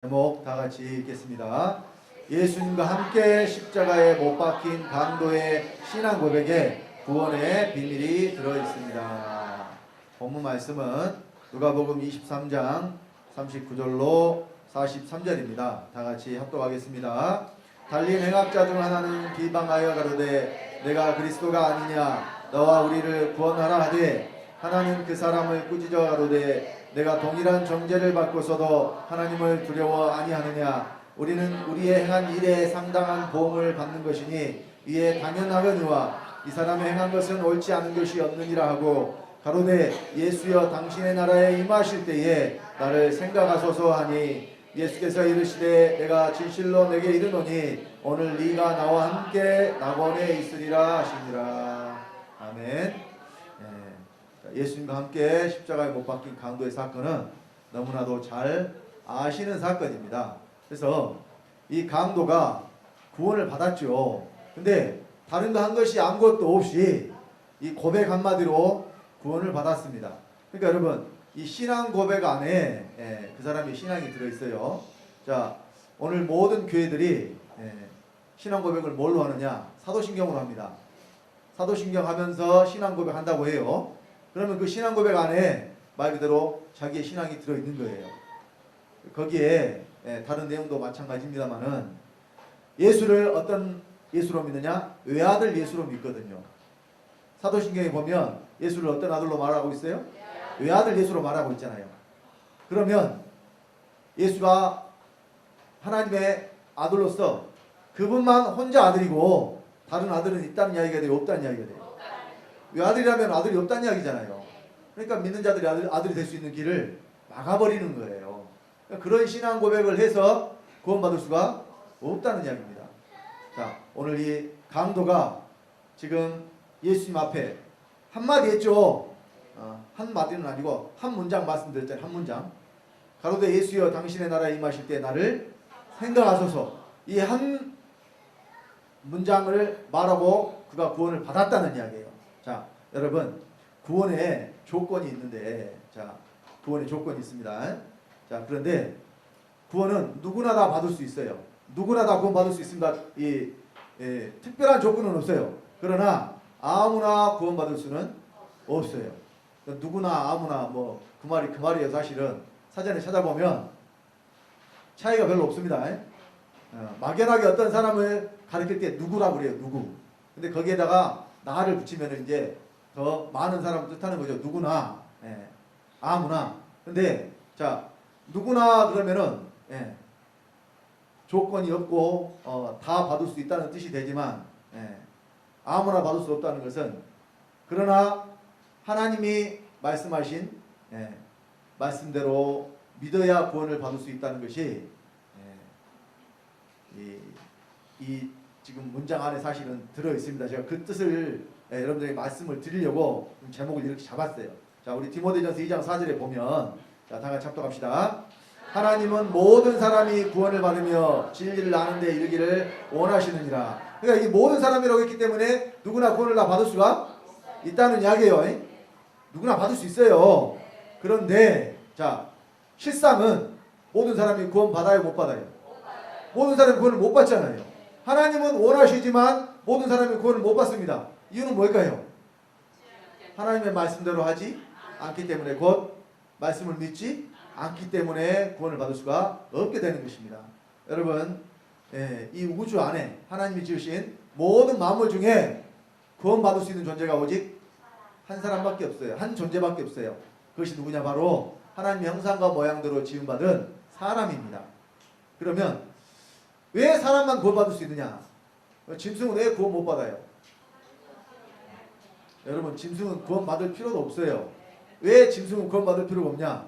제목 다 같이 읽겠습니다. 예수님과 함께 십자가에 못 박힌 강도의 신앙 고백에 구원의 비밀이 들어있습니다. 본문 말씀은 누가복음 23장 39절로 43절입니다. 다 같이 합독하겠습니다. 달리 행악자 중 하나는 비방하여 가로되 내가 그리스도가 아니냐 너와 우리를 구원하라 하되 하나는 그 사람을 꾸짖어 가로되 내가 동일한 정죄를 받고서도 하나님을 두려워 아니하느냐 우리는 우리의 행한 일에 상당한 보응을 받는 것이니 이에 당연하거니와 이 사람이 행한 것은 옳지 않은 것이 없느니라 하고 가로되 예수여 당신의 나라에 임하실 때에 나를 생각하소서 하니 예수께서 이르시되 내가 진실로 내게 이르노니 오늘 네가 나와 함께 낙원에 있으리라 하시니라. 아멘. 예수님과 함께 십자가에 못 박힌 강도의 사건은 너무나도 잘 아시는 사건입니다. 그래서 이 강도가 구원을 받았죠. 근데 다른 거 한 것이 아무것도 없이 이 고백 한마디로 구원을 받았습니다. 그러니까 여러분 이 신앙 고백 안에 그 사람의 신앙이 들어있어요. 자, 오늘 모든 교회들이 신앙 고백을 뭘로 하느냐? 사도신경으로 합니다. 사도신경 하면서 신앙 고백 한다고 해요. 그러면 그 신앙 고백 안에 말 그대로 자기의 신앙이 들어있는 거예요. 거기에 다른 내용도 마찬가지입니다만은 예수를 어떤 예수로 믿느냐? 외아들 예수로 믿거든요. 사도신경에 보면 예수를 어떤 아들로 말하고 있어요? 외아들 예수로 말하고 있잖아요. 그러면 예수가 하나님의 아들로서 그분만 혼자 아들이고 다른 아들은 있다는 이야기가 돼요? 없다는 이야기가 돼요? 외아들이라면 아들이 없다는 이야기잖아요. 그러니까 믿는 자들이 아들이 될 수 있는 길을 막아버리는 거예요. 그러니까 그런 신앙 고백을 해서 구원받을 수가 없다는 이야기입니다. 자, 오늘 이 강도가 지금 예수님 앞에 한마디 했죠. 한마디는 아니고 한 문장 말씀드렸잖아요. 한 문장. 가로되 예수여 당신의 나라에 임하실 때 나를 생각하소서. 이 한 문장을 말하고 그가 구원을 받았다는 이야기예요. 자, 여러분 구원에 조건이 있는데, 자, 구원에 조건이 있습니다. 자, 그런데 구원은 누구나 다 받을 수 있어요. 누구나 다 구원 받을 수 있습니다. 특별한 조건은 없어요. 그러나 아무나 구원 받을 수는 없어요. 누구나 아무나 뭐 그 말이에요. 사실은 사전에 찾아보면 차이가 별로 없습니다. 막연하게 어떤 사람을 가르칠 때 누구라고 그래요. 누구. 근데 거기에다가 나를 붙이면 이제 더 많은 사람을 뜻하는 거죠. 누구나, 아무나. 근데 자, 누구나 그러면은 조건이 없고 다 받을 수 있다는 뜻이 되지만 아무나 받을 수 없다는 것은, 그러나 하나님이 말씀하신 말씀대로 믿어야 구원을 받을 수 있다는 것이 이 지금 문장 안에 사실은 들어 있습니다. 제가 그 뜻을 여러분들에게 말씀을 드리려고 제목을 이렇게 잡았어요. 자, 우리 디모데전서 2장 4절에 보면, 자, 다 같이 합독합시다. 하나님은 모든 사람이 구원을 받으며 진리를 아는 데 이르기를 원하시느니라. 그러니까 이 모든 사람이라고 했기 때문에 누구나 구원을 다 받을 수가 있다는 이야기예요. 누구나 받을 수 있어요. 그런데 자, 실상은 모든 사람이 구원 받아요, 못 받아요? 모든 사람이 구원을 못 받잖아요. 하나님은 원하시지만 모든 사람이 구원을 못 받습니다. 이유는 뭘까요? 하나님의 말씀대로 하지 않기 때문에, 곧 말씀을 믿지 않기 때문에 구원을 받을 수가 없게 되는 것입니다. 여러분, 이 우주 안에 하나님이 지으신 모든 만물 중에 구원받을 수 있는 존재가 오직 한 사람밖에 없어요. 한 존재밖에 없어요. 그것이 누구냐? 바로 하나님의 형상과 모양대로 지음받은 사람입니다. 그러면 왜 사람만 구원받을 수 있느냐? 짐승은 왜 구원 못 받아요? 여러분, 짐승은 구원받을 필요도 없어요. 왜 짐승은 구원받을 필요가 없냐?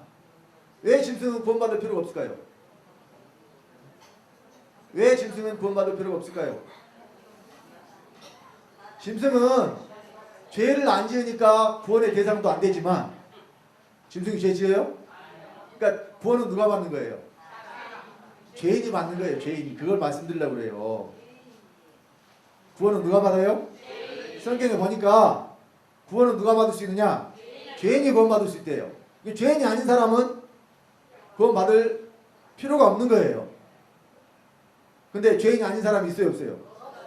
왜 짐승은 구원받을 필요가 없을까요? 왜 짐승은 구원받을 필요가 없을까요? 짐승은 죄를 안 지으니까 구원의 대상도 안 되지만, 짐승이 죄 지어요? 그러니까 구원은 누가 받는 거예요? 죄인이 받는 거예요. 죄인이. 그걸 말씀드리려고 그래요. 구원은 누가 받아요? 성경에 보니까 구원은 누가 받을 수 있느냐? 죄인이 구원받을 수 있대요. 죄인이 아닌 사람은 구원받을 필요가 없는 거예요. 근데 죄인이 아닌 사람이 있어요, 없어요?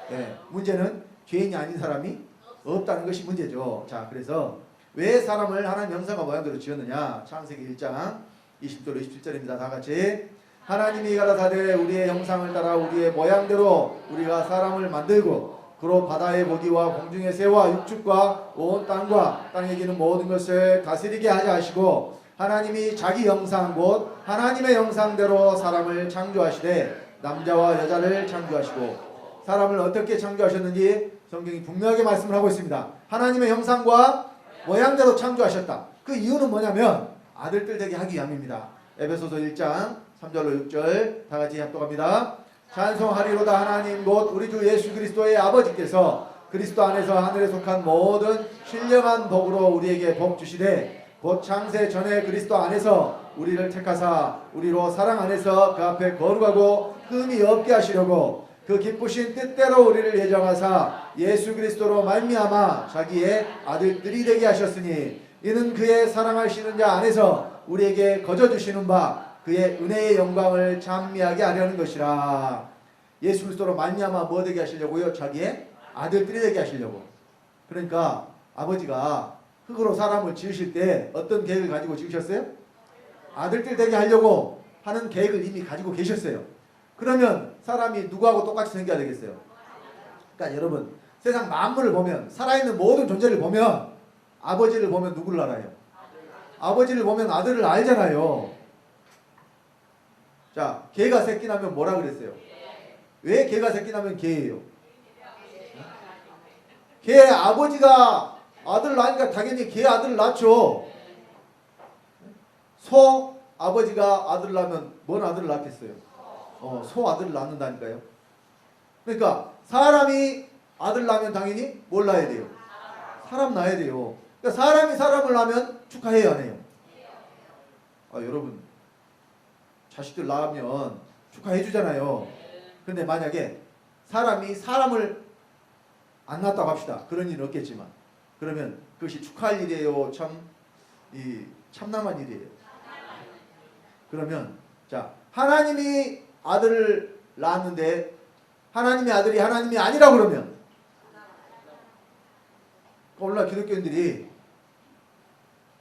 네, 문제는 죄인이 아닌 사람이 없다는 것이 문제죠. 자, 그래서 왜 사람을 하나님 형상과 모양대로 지었느냐? 창세기 1장 20절 27절입니다. 다 같이. 하나님이 가라사대 우리의 형상을 따라 우리의 모양대로 우리가 사람을 만들고 그로 바다의 고기와 공중의 새와 육축과 온 땅과 땅에 기는 모든 것을 다스리게 하자 하시고 하나님이 자기 형상 곧 하나님의 형상대로 사람을 창조하시되 남자와 여자를 창조하시고 사람을 어떻게 창조하셨는지 성경이 분명하게 말씀을 하고 있습니다. 하나님의 형상과 모양대로 창조하셨다. 그 이유는 뭐냐면 아들들 되게 하기 위함입니다. 에베소서 1장 3절로 6절 다 같이 합독합니다. 찬송하리로다 하나님 곧 우리 주 예수 그리스도의 아버지께서 그리스도 안에서 하늘에 속한 모든 신령한 복으로 우리에게 복 주시되 곧 창세 전에 그리스도 안에서 우리를 택하사 우리로 사랑 안에서 그 앞에 거룩하고 흠이 없게 하시려고 그 기쁘신 뜻대로 우리를 예정하사 예수 그리스도로 말미암아 자기의 아들들이 되게 하셨으니 이는 그의 사랑하시는 자 안에서 우리에게 거저 주시는 바 그의 은혜의 영광을 찬미하게 하려는 것이라. 예수 그리스도로 말미암아 뭐 되게 하시려고요? 자기의 아들들이 되게 하시려고. 그러니까 아버지가 흙으로 사람을 지으실 때 어떤 계획을 가지고 지으셨어요? 아들들 되게 하려고 하는 계획을 이미 가지고 계셨어요. 그러면 사람이 누구하고 똑같이 생겨야 되겠어요? 그러니까 여러분 세상 만물을 보면 살아있는 모든 존재를 보면 아버지를 보면 누구를 알아요? 아버지를 보면 아들을 알잖아요. 자, 개가 새끼 나면 뭐라 그랬어요? 왜 개가 새끼 나면 개예요? 개 아버지가 아들 낳으니까 당연히 개 아들을 낳죠. 소 아버지가 아들 낳으면 뭔 아들을 낳겠어요? 소 아들을 낳는다니까요. 그러니까 사람이 아들 낳으면 당연히 뭘 낳아야 돼요? 사람 낳아야 돼요. 그러니까 사람이 사람을 낳으면 축하해요, 안 해요? 여러분 자식들 낳으면 축하해 주잖아요. 근데 만약에 사람이 사람을 안 낳았다고 합시다. 그런 일은 없겠지만 그러면 그것이 축하할 일이에요? 참남한 일이에요? 그러면 자, 하나님이 아들을 낳았는데 하나님의 아들이 하나님이 아니라 그러면 오늘날 기독교인들이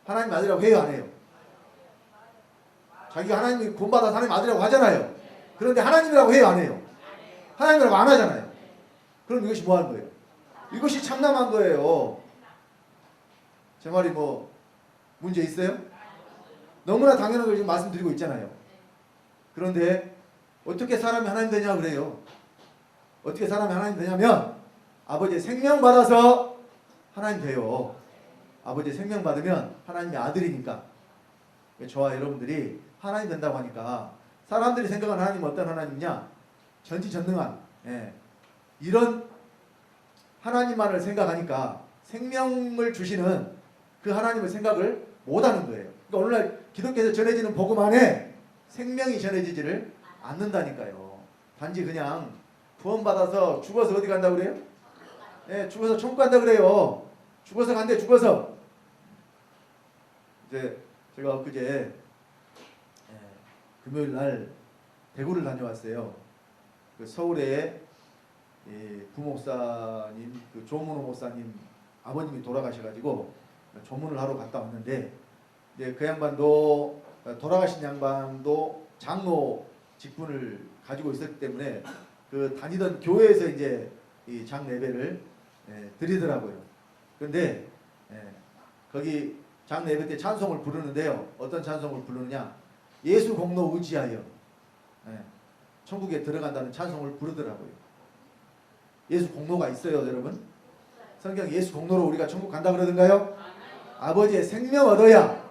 하나님 아들이라고 해요, 안 해요? 자기가 하나님이 구원받아서 하나님 아들이라고 하잖아요. 그런데 하나님이라고 해요, 안 해요? 하나님이라고 안 하잖아요. 그럼 이것이 뭐 하는 거예요? 이것이 참남한 거예요. 제 말이 뭐 문제 있어요? 너무나 당연한 걸 지금 말씀드리고 있잖아요. 그런데 어떻게 사람이 하나님 되냐 그래요. 어떻게 사람이 하나님 되냐면 아버지의 생명 받아서 하나님 돼요. 아버지의 생명 받으면 하나님의 아들이니까. 저와 여러분들이 하나님 된다고 하니까 사람들이 생각하는 하나님은 어떤 하나님이냐? 전지전능한 이런 하나님만을 생각하니까 생명을 주시는 그 하나님을 생각을 못하는 거예요. 그러니까 오늘날 기독교에서 전해지는 복음 안에 생명이 전해지지를 않는다니까요. 단지 그냥 구원받아서 죽어서 어디 간다 그래요? 죽어서 천국 간다 그래요. 죽어서 간대, 죽어서. 이제 제가 엊그제 금요일 날 대구를 다녀왔어요. 그 서울에 부목사님, 그 조문호 목사님 아버님이 돌아가셔가지고 조문을 하러 갔다 왔는데 이제 그 양반도 돌아가신 양반도 장로 직분을 가지고 있었기 때문에 그 다니던 교회에서 이제 이 장례배를 드리더라고요. 그런데 거기 장례배 때 찬송을 부르는데요. 어떤 찬송을 부르느냐? 예수 공로 의지하여 천국에 들어간다는 찬송을 부르더라고요. 예수 공로가 있어요, 여러분? 성경 예수 공로로 우리가 천국 간다 그러던가요? 아버지의 생명 얻어야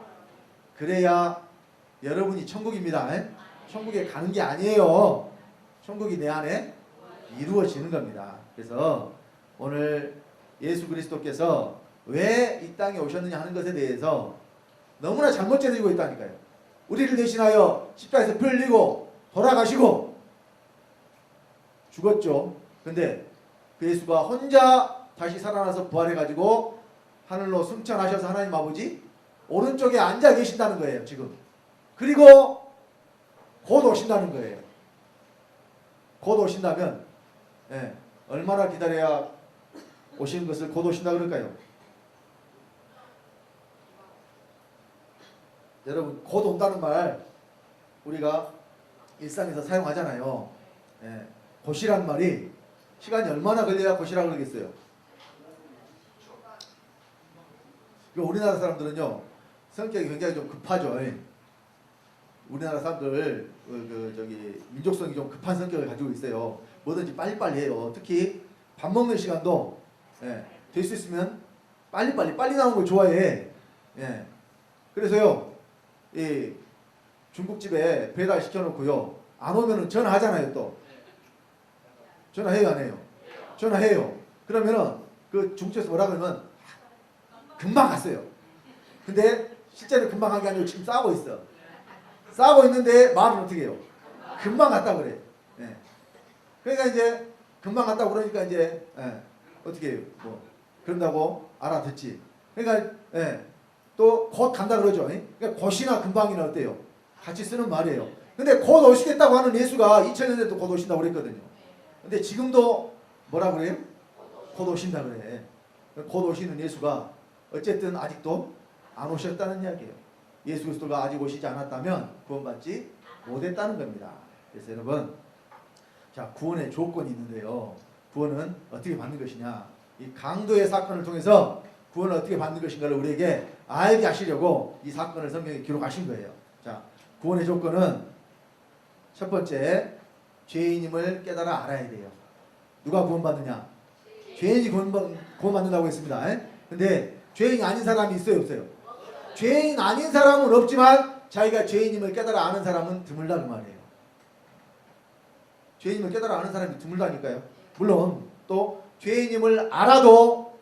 그래야 여러분이 천국입니다. 천국에 가는 게 아니에요. 천국이 내 안에 이루어지는 겁니다. 그래서 오늘 예수 그리스도께서 왜 이 땅에 오셨느냐 하는 것에 대해서 너무나 잘못 전해지고 있다니까요. 우리를 대신하여 십자가에서 피 흘리고 돌아가시고 죽었죠. 근데 그 예수가 혼자 다시 살아나서 부활해가지고 하늘로 승천하셔서 하나님 아버지 오른쪽에 앉아 계신다는 거예요, 지금. 그리고 곧 오신다는 거예요. 곧 오신다면 얼마나 기다려야 오시는 것을 곧 오신다 그럴까요? 여러분, 곧 온다는 말 우리가 일상에서 사용하잖아요. 곧이란 말이 시간이 얼마나 걸려야 곧이라 그러겠어요? 우리나라 사람들은요, 성격이 굉장히 좀 급하죠. 우리나라 사람들 민족성이 좀 급한 성격을 가지고 있어요. 뭐든지 빨리빨리 해요. 특히 밥 먹는 시간도 될 수 있으면 빨리 나오는 걸 좋아해. 그래서요, 이 중국집에 배달 시켜놓고요, 안 오면은 전화하잖아요. 또 전화해요, 안 해요? 전화해요. 그러면은 그 중국집에서 뭐라 그러면 금방 갔어요. 근데 실제로 금방 간 게 아니고 지금 싸고 있어. 싸고 있는데 말은 어떻게 해요? 금방 갔다 그래. 그러니까 이제 금방 갔다 그러니까 이제 어떻게 해요? 뭐 그런다고 알아듣지. 그러니까 또 곧 간다 그러죠. 그러니까 곧이나 금방이나 어때요? 같이 쓰는 말이에요. 근데 곧 오시겠다고 하는 예수가 2000년 때도 곧 오신다고 그랬거든요. 근데 지금도 뭐라 그래요? 곧 오신다 그래. 곧 오시는 예수가 어쨌든 아직도 안 오셨다는 이야기예요. 예수 그리스도가 아직 오시지 않았다면 구원받지 못했다는 겁니다. 그래서 여러분, 자, 구원의 조건이 있는데요. 구원은 어떻게 받는 것이냐? 이 강도의 사건을 통해서 구원을 어떻게 받는 것인가를 우리에게 알게 하시려고 이 사건을 성경에 기록하신 거예요. 자, 구원의 조건은 첫 번째, 죄인임을 깨달아 알아야 돼요. 누가 구원받느냐? 죄인이 구원받는다고 했습니다. 근데 죄인이 아닌 사람이 있어요, 없어요? 죄인 아닌 사람은 없지만 자기가 죄인임을 깨달아 아는 사람은 드물다 그 말이에요. 죄인임을 깨달아 아는 사람이 드물다니까요. 물론 또 죄인임을 알아도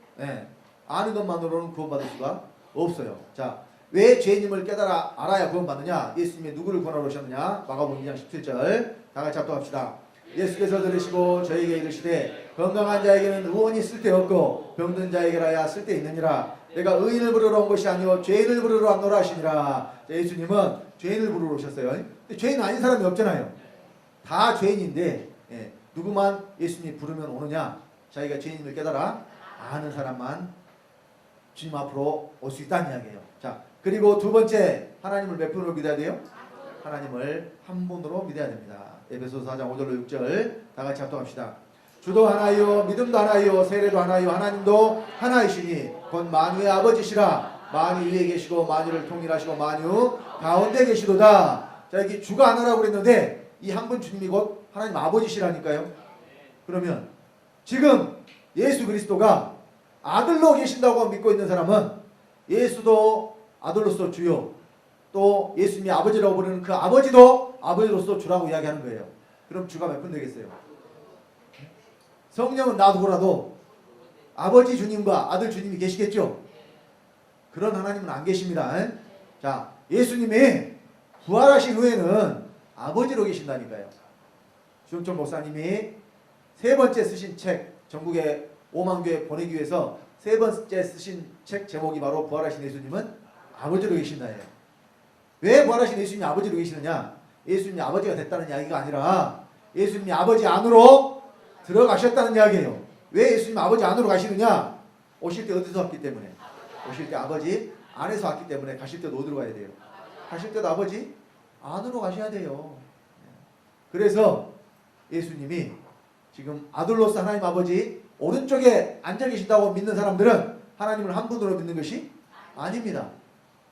아는 것만으로는 구원받을 수가 없어요. 자, 왜 죄인임을 깨달아 알아야 구원받느냐? 예수님이 누구를 구원하러 오셨느냐? 마가복음 2장 17절 다 같이 합독합시다. 예수께서 들으시고 저에게 이르시되 건강한 자에게는 의원이 쓸데없고 병든 자에게라야 쓸데있느니라. 내가 의인을 부르러 온 것이 아니오 죄인을 부르러 왔노라 하시니라. 예수님은 죄인을 부르러 오셨어요. 근데 죄인 아닌 사람이 없잖아요. 다 죄인인데 누구만 예수님이 부르면 오느냐? 자기가 죄인임을 깨달아 아는 사람만 주님 앞으로 올 수 있다는 이야기예요. 자, 그리고 두 번째, 하나님을 몇 분으로 믿어야 돼요? 하나님을 한 분으로 믿어야 됩니다. 에베소서 4장 5절로 6절 다 같이 합독합시다. 주도 하나요, 믿음도 하나요, 세례도 하나요, 하나님도 하나이시니 곧 만유의 아버지시라. 만유 위에 계시고 만유를 통일하시고 만유 가운데 계시도다. 자, 여기 주가 하나라고 그랬는데 이 한 분 주님이 곧 하나님 아버지시라니까요. 그러면 지금 예수 그리스도가 아들로 계신다고 믿고 있는 사람은 예수도 아들로서 주요, 또 예수님이 아버지라고 부르는 그 아버지도 아버지로서 주라고 이야기하는 거예요. 그럼 주가 몇 분 되겠어요? 성령은 놔두고라도 아버지 주님과 아들 주님이 계시겠죠? 그런 하나님은 안 계십니다. 자, 예수님이 부활하신 후에는 아버지로 계신다니까요. 주영철 목사님이 세 번째 쓰신 책, 전국의 5만 교회 보내기 위해서 세 번째 쓰신 책 제목이 바로 부활하신 예수님은 아버지로 계신다예요. 왜 부활하신 예수님이 아버지로 계시느냐? 예수님이 아버지가 됐다는 이야기가 아니라 예수님이 아버지 안으로 들어가셨다는 이야기예요. 왜 예수님 아버지 안으로 가시느냐? 오실 때 어디서 왔기 때문에? 오실 때 아버지 안에서 왔기 때문에 가실 때도 어디로 가야 돼요? 가실 때도 아버지 안으로 가셔야 돼요. 그래서 예수님이 지금 아들로서 하나님 아버지 오른쪽에 앉아 계신다고 믿는 사람들은 하나님을 한 분으로 믿는 것이 아닙니다.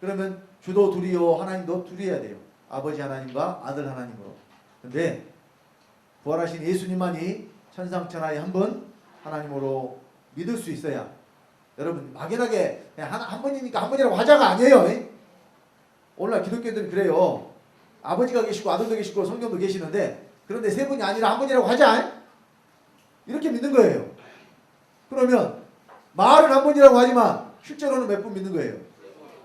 그러면 주도 둘이요 하나님도 둘이어야 돼요. 아버지 하나님과 아들 하나님으로. 근데 부활하신 예수님만이 천상천하의 한 분 하나님으로 믿을 수 있어야, 여러분 막연하게 그냥 한 분이니까 한 분이라고 하자가 아니에요. 오늘날 기독교들은 그래요. 아버지가 계시고 아들도 계시고 성령도 계시는데 그런데 세 분이 아니라 한 분이라고 하자, 이렇게 믿는 거예요. 그러면 말은 한 분이라고 하지만 실제로는 몇 분 믿는 거예요?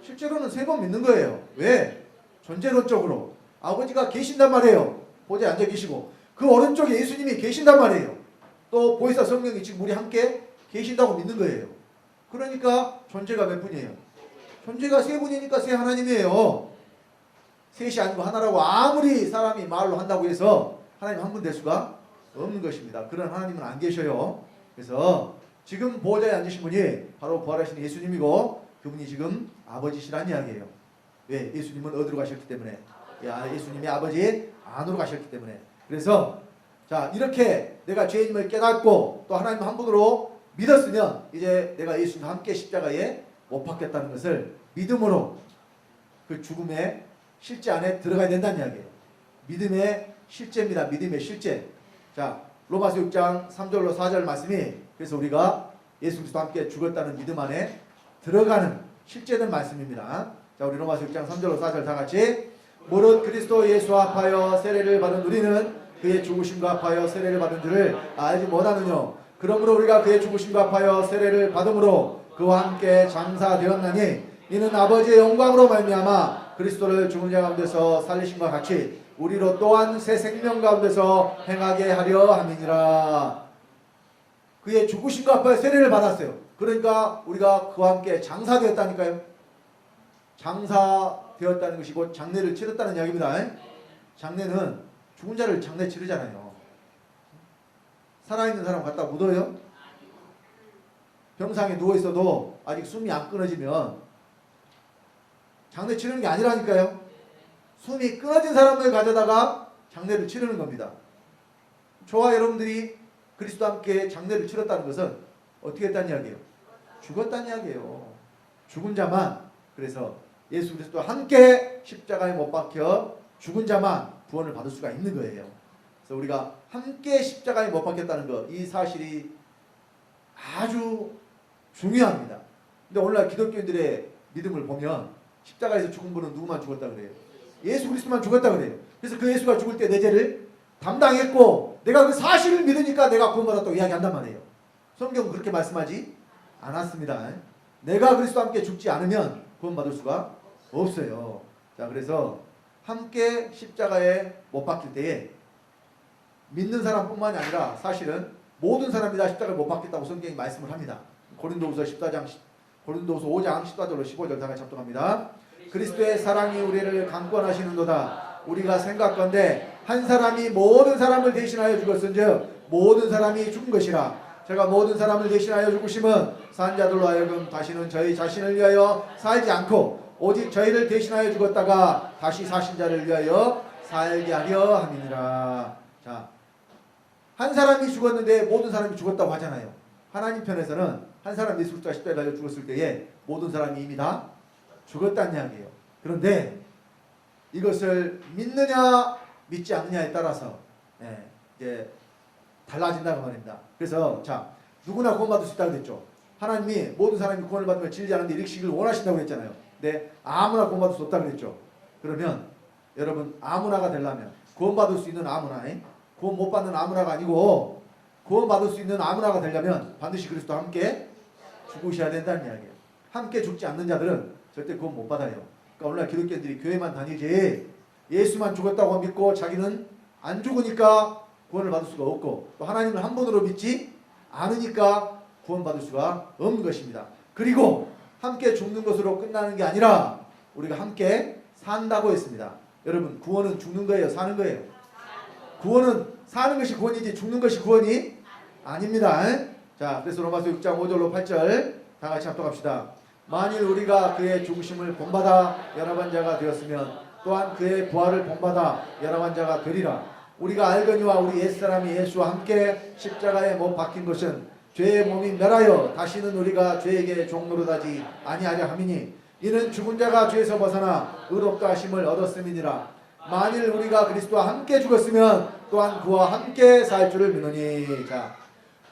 실제로는 세 번 믿는 거예요. 왜? 존재론적으로 아버지가 계신단 말이에요. 보좌에 앉아 계시고 그 오른쪽에 예수님이 계신단 말이에요. 또 보혜사 성령이 지금 우리 함께 계신다고 믿는 거예요. 그러니까 존재가 몇 분이에요? 존재가 세 분이니까 세 하나님이에요. 셋이 아니고 하나라고 아무리 사람이 말로 한다고 해서 하나님 한 분 될 수가 없는 것입니다. 그런 하나님은 안 계셔요. 그래서 지금 보좌에 앉으신 분이 바로 부활하신 예수님이고 그분이 지금 아버지시란 이야기예요. 왜? 예수님은 어디로 가셨기 때문에. 예수님이 아버지 안으로 가셨기 때문에. 그래서 자, 이렇게 내가 죄인임을 깨닫고 또 하나님 한 분으로 믿었으면 이제 내가 예수님과 함께 십자가에 못 박혔다는 것을 믿음으로 그 죽음의 실제 안에 들어가야 된다는 이야기예요. 믿음의 실제입니다. 믿음의 실제. 자, 로마서 6장 3절로 4절 말씀이 그래서 우리가 예수 그리스도와 함께 죽었다는 믿음 안에 들어가는 실제된 말씀입니다. 자, 우리 로마서 6장 3절로 4절 다 같이 무릇 그리스도 예수와 합하여 세례를 받은 우리는 그의 죽으심과 합하여 세례를 받은 줄을 알지 못하느뇨. 그러므로 우리가 그의 죽으심과 합하여 세례를 받음으로 그와 함께 장사되었나니 이는 아버지의 영광으로 말미암아 그리스도를 죽은 자 가운데서 살리심과 같이 우리로 또한 새 생명 가운데서 행하게 하려 함이니라. 그의 죽으심과 합하여 세례를 받았어요. 그러니까 우리가 그와 함께 장사되었다니까요. 장사되었다는 것이 곧 장례를 치렀다는 이야기입니다. 장례는 죽은 자를 장례 치르잖아요. 살아있는 사람 갖다 묻어요? 병상에 누워있어도 아직 숨이 안 끊어지면 장례 치르는 게 아니라니까요. 숨이 끊어진 사람을 가져다가 장례를 치르는 겁니다. 저와 여러분들이 그리스도와 함께 장례를 치렀다는 것은 어떻게 했다는 이야기예요? 죽었다는 이야기예요. 죽은 자만, 그래서 예수 그리스도와 함께 십자가에 못 박혀 죽은 자만 구원을 받을 수가 있는 거예요. 그래서 우리가 함께 십자가에 못 박혔다는 것, 이 사실이 아주 중요합니다. 근데 오늘날 기독교인들의 믿음을 보면 십자가에서 죽은 분은 누구만 죽었다 그래요? 예수 그리스도만 죽었다 그래요. 그래서 그 예수가 죽을 때 내 죄를 담당했고 내가 그 사실을 믿으니까 내가 구원받았다고 이야기한단 말이에요. 성경은 그렇게 말씀하지 않았습니다. 내가 그리스도와 함께 죽지 않으면 구원받을 수가 없어요. 자, 그래서 함께 십자가에 못 박힐 때에 믿는 사람뿐만이 아니라 사실은 모든 사람이 다 십자가에 못 박혔다고 성경이 말씀을 합니다. 고린도후서 5장 14절로 15절 다 같이 합독합니다. 그리스도의 사랑이 우리를 강권하시는도다. 우리가 생각건대 한 사람이 모든 사람을 대신하여 죽었은즉 모든 사람이 죽은 것이라. 제가 모든 사람을 대신하여 죽으심은 산 자들로 하여금 다시는 저희 자신을 위하여 살지 않고 오직 저희를 대신하여 죽었다가 다시 사신 자를 위하여 살게 하려 함이니라. 자, 한 사람이 죽었는데 모든 사람이 죽었다고 하잖아요. 하나님 편에서는 한 사람 예수 그리스도가 십자가에 달려 죽었을 때에 모든 사람이 이미 다 죽었다는 이야기예요. 그런데 이것을 믿느냐 믿지 않느냐에 따라서 이제 달라진다는 말입니다. 그래서 자, 누구나 구원받을 수 있다고 그랬죠. 하나님이 모든 사람이 구원을 받으면 질지 않은데 일으키기를 원하신다고 그랬잖아요. 근데 아무나 구원받을 수 없다고 그랬죠. 그러면 여러분 아무나가 되려면 구원받을 수 있는 아무나, 구원 못 받는 아무나가 아니고 구원받을 수 있는 아무나가 되려면 반드시 그리스도와 함께 죽으셔야 된다는 이야기예요. 함께 죽지 않는 자들은 절대 구원 못 받아요. 그러니까 오늘날 기독교인들이 교회만 다니지 예수만 죽었다고 믿고 자기는 안 죽으니까 구원을 받을 수가 없고 또 하나님을 한 분으로 믿지 않으니까 구원받을 수가 없는 것입니다. 그리고 함께 죽는 것으로 끝나는 게 아니라 우리가 함께 산다고 했습니다. 여러분 구원은 죽는 거예요? 사는 거예요? 구원은 사는 것이 구원이지 죽는 것이 구원이 아닙니다. 자, 그래서 로마서 6장 5절로 8절 다 같이 합독합시다. 만일 우리가 그의 죽으심을 본받아 연합한 자가 되었으면 또한 그의 부활을 본받아 연합한 자가 되리라. 우리가 알거니와 우리 옛사람이 예수와 함께 십자가에 못 박힌 것은 죄의 몸이 멸하여 다시는 우리가 죄에게 종노릇하지 아니하려 함이니 이는 죽은 자가 죄에서 벗어나 의롭다 하심을 얻었음이니라. 만일 우리가 그리스도와 함께 죽었으면 또한 그와 함께 살 줄을 믿으니. 자,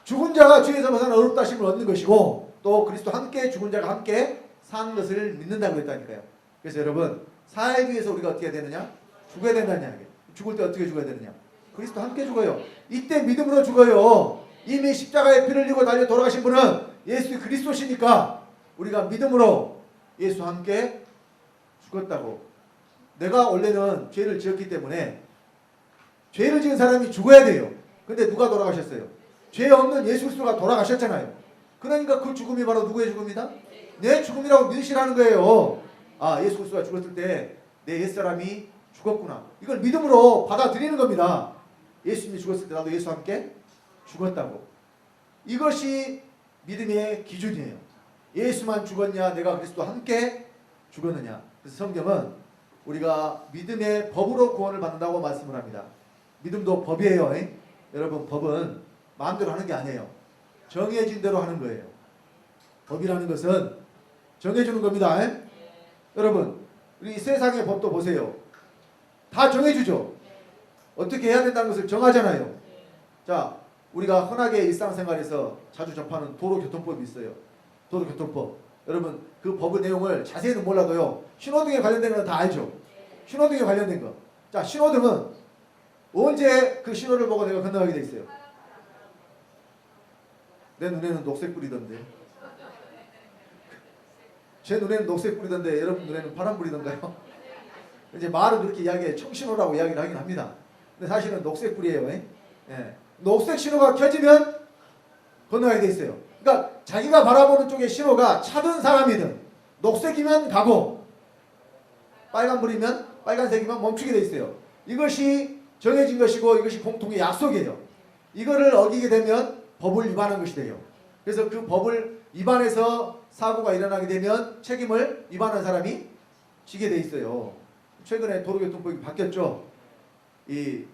죽은 자가 죄에서 벗어나 의롭다 하심을 얻는 것이고 또 그리스도 함께 죽은 자가 함께 사는 것을 믿는다고 했다니까요. 그래서 여러분 살기 위해서 우리가 어떻게 해야 되느냐? 죽어야 된다는 이야기예요. 죽을 때 어떻게 죽어야 되느냐? 그리스도 함께 죽어요. 이때 믿음으로 죽어요. 이미 십자가에 피를 흘리고 달려 돌아가신 분은 예수 그리스도시니까 우리가 믿음으로 예수와 함께 죽었다고. 내가 원래는 죄를 지었기 때문에 죄를 지은 사람이 죽어야 돼요. 근데 누가 돌아가셨어요? 죄 없는 예수 그리스도가 돌아가셨잖아요. 그러니까 그 죽음이 바로 누구의 죽음이다? 내 죽음이라고 믿으시라는 거예요. 아, 예수 그리스도가 죽었을 때 내 옛사람이 죽었구나. 이걸 믿음으로 받아들이는 겁니다. 예수님이 죽었을 때 나도 예수와 함께 죽었다고. 이것이 믿음의 기준이에요. 예수만 죽었냐, 내가 그리스도와 함께 죽었느냐. 그래서 성경은 우리가 믿음의 법으로 구원을 받는다고 말씀을 합니다. 믿음도 법이에요. 여러분, 법은 마음대로 하는 게 아니에요. 정해진 대로 하는 거예요. 법이라는 것은 정해주는 겁니다. 여러분, 우리 세상의 법도 보세요. 다 정해주죠. 어떻게 해야 된다는 것을 정하잖아요. 자, 우리가 흔하게 일상생활에서 자주 접하는 도로교통법이 있어요. 도로교통법. 여러분, 그 법의 내용을 자세히는 몰라도요, 신호등에 관련된 건 다 알죠. 신호등에 관련된 거. 자, 신호등은 언제 그 신호를 보고 내가 건너가게 돼 있어요? 내 눈에는 녹색 불이던데. 제 눈에는 녹색 불이던데 여러분 눈에는 파란 불이던가요? 이제 말은 그렇게 이야기해, 청신호라고 이야기를 하긴 합니다. 근데 사실은 녹색 불이에요. 예. 녹색 신호가 켜지면 건너가게 돼 있어요. 그러니까 자기가 바라보는 쪽의 신호가 차든 사람이든 녹색이면 가고 빨간불이면, 빨간색이면 멈추게 돼 있어요. 이것이 정해진 것이고 이것이 공통의 약속이에요. 이거를 어기게 되면 법을 위반한 것이 돼요. 그래서 그 법을 위반해서 사고가 일어나게 되면 책임을 위반한 사람이 지게 돼 있어요. 최근에 도로교통법이 바뀌었죠. 이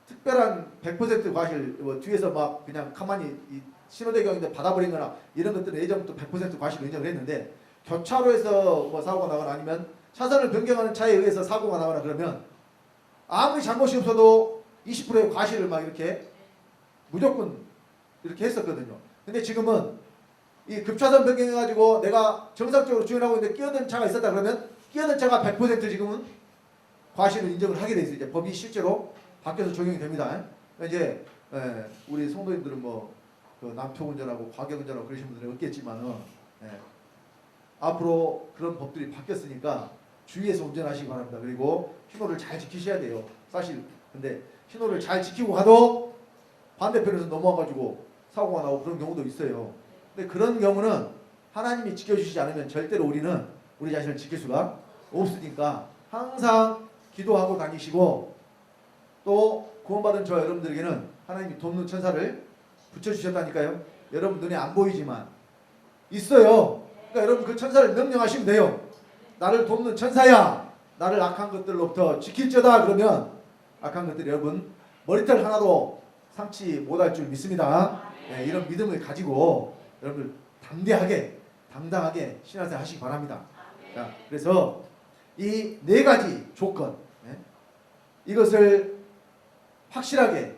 특별한 100% 과실, 뭐 뒤에서 막 그냥 가만히 이 신호대경인데 받아버린 거나 이런 것들은 예전부터 100% 과실을 인정을 했는데, 교차로에서 뭐 사고가 나거나 아니면 차선을 변경하는 차에 의해서 사고가 나거나 그러면 아무리 잘못이 없어도 20%의 과실을 막 이렇게 무조건 이렇게 했었거든요. 근데 지금은 이 급차선 변경해가지고 내가 정상적으로 주행하고 있는데 끼어든 차가 있었다 그러면 끼어든 차가 100% 지금은 과실을 인정을 하게 돼 있어요. 이제 법이 실제로 바뀌어서 적용이 됩니다. 이제 우리 성도님들은 그 남표 운전하고 과격 운전하고 그러신 분들은 없겠지만은 앞으로 그런 법들이 바뀌었으니까 주의해서 운전하시기 바랍니다. 그리고 신호를 잘 지키셔야 돼요. 사실 근데 신호를 잘 지키고 가도 반대편에서 넘어와가지고 사고가 나고 그런 경우도 있어요. 근데 그런 경우는 하나님이 지켜주시지 않으면 절대로 우리는 우리 자신을 지킬 수가 없으니까 항상 기도하고 다니시고, 또 구원받은 저와 여러분들에게는 하나님이 돕는 천사를 붙여주셨다니까요. 여러분 눈에 안 보이지만 있어요. 그러니까 여러분 그 천사를 명령하시면 돼요. 나를 돕는 천사야, 나를 악한 것들로부터 지킬저다. 그러면 악한 것들이 여러분 머리털 하나도 삼지 못할 줄 믿습니다. 이런 믿음을 가지고 여러분들 담대하게 당당하게 신앙생활 하시기 바랍니다. 자, 그래서 이 네 가지 조건, 이것을 확실하게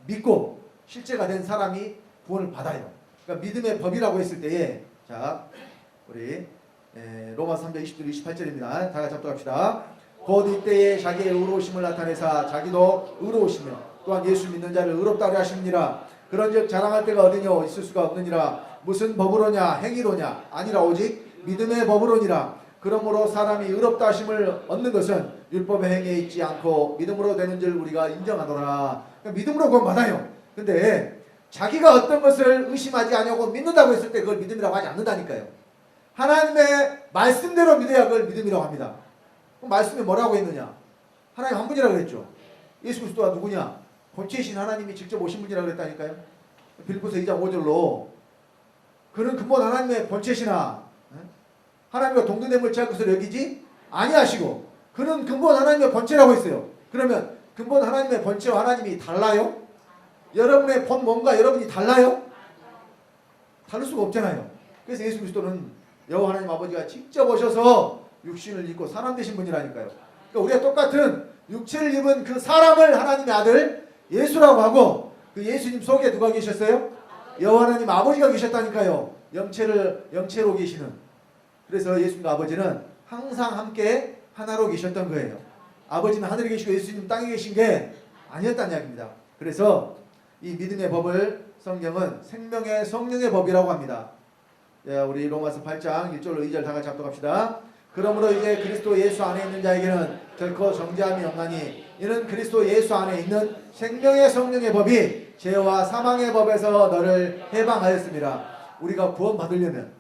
믿고 실제가 된 사람이 구원을 받아요. 그러니까 믿음의 법이라고 했을 때에, 자, 우리 로마서 3장 20절 28절입니다. 다 같이 합독합시다. 곧 이때에 자기의 의로우심을 나타내사 자기도 의로우시며 또한 예수 믿는 자를 의롭다 하려 하시느니라. 그런즉 자랑할 때가 어디뇨 있을 수가 없느니라. 무슨 법으로냐 행위로냐 아니라 오직 믿음의 법으로니라. 그러므로 사람이 의롭다 하심을 얻는 것은 율법의 행위에 있지 않고 믿음으로 되는 줄 우리가 인정하노라. 그러니까 믿음으로 구원 받아요. 근데 자기가 어떤 것을 의심하지 않냐고 믿는다고 했을 때 그걸 믿음이라고 하지 않는다니까요. 하나님의 말씀대로 믿어야 그걸 믿음이라고 합니다. 그럼 말씀이 뭐라고 했느냐? 하나님 한 분이라고 그랬죠. 예수 그리스도가 누구냐? 본체이신 하나님이 직접 오신 분이라고 그랬다니까요. 빌립보서 2장 5절로 그는 근본 하나님의 본체시나 하나님과 동등됨을 취할 것을 여기지 아니하시고, 그는 근본 하나님의 본체라고 했어요. 그러면 근본 하나님의 본체와 하나님이 달라요? 여러분의 본 몸과 여러분이 달라요? 다를 수가 없잖아요. 그래서 예수 그리스도는 여호와 하나님 아버지가 직접 오셔서 육신을 입고 사람 되신 분이라니까요. 그러니까 우리가 똑같은 육체를 입은 그 사람을 하나님의 아들 예수라고 하고, 그 예수님 속에 누가 계셨어요? 여호와 하나님 아버지가 계셨다니까요. 영체로 계시는. 그래서 예수님과 아버지는 항상 함께 하나로 계셨던 거예요. 아버지는 하늘에 계시고 예수님 땅에 계신 게 아니었다는 이야기입니다. 그래서 이 믿음의 법을 성경은 생명의 성령의 법이라고 합니다. 우리 로마서 8장 1절로 2절 다 같이 합독합시다. 그러므로 이제 그리스도 예수 안에 있는 자에게는 결코 정죄함이 없나니 이는 그리스도 예수 안에 있는 생명의 성령의 법이 죄와 사망의 법에서 너를 해방하였습니다. 우리가 구원받으려면,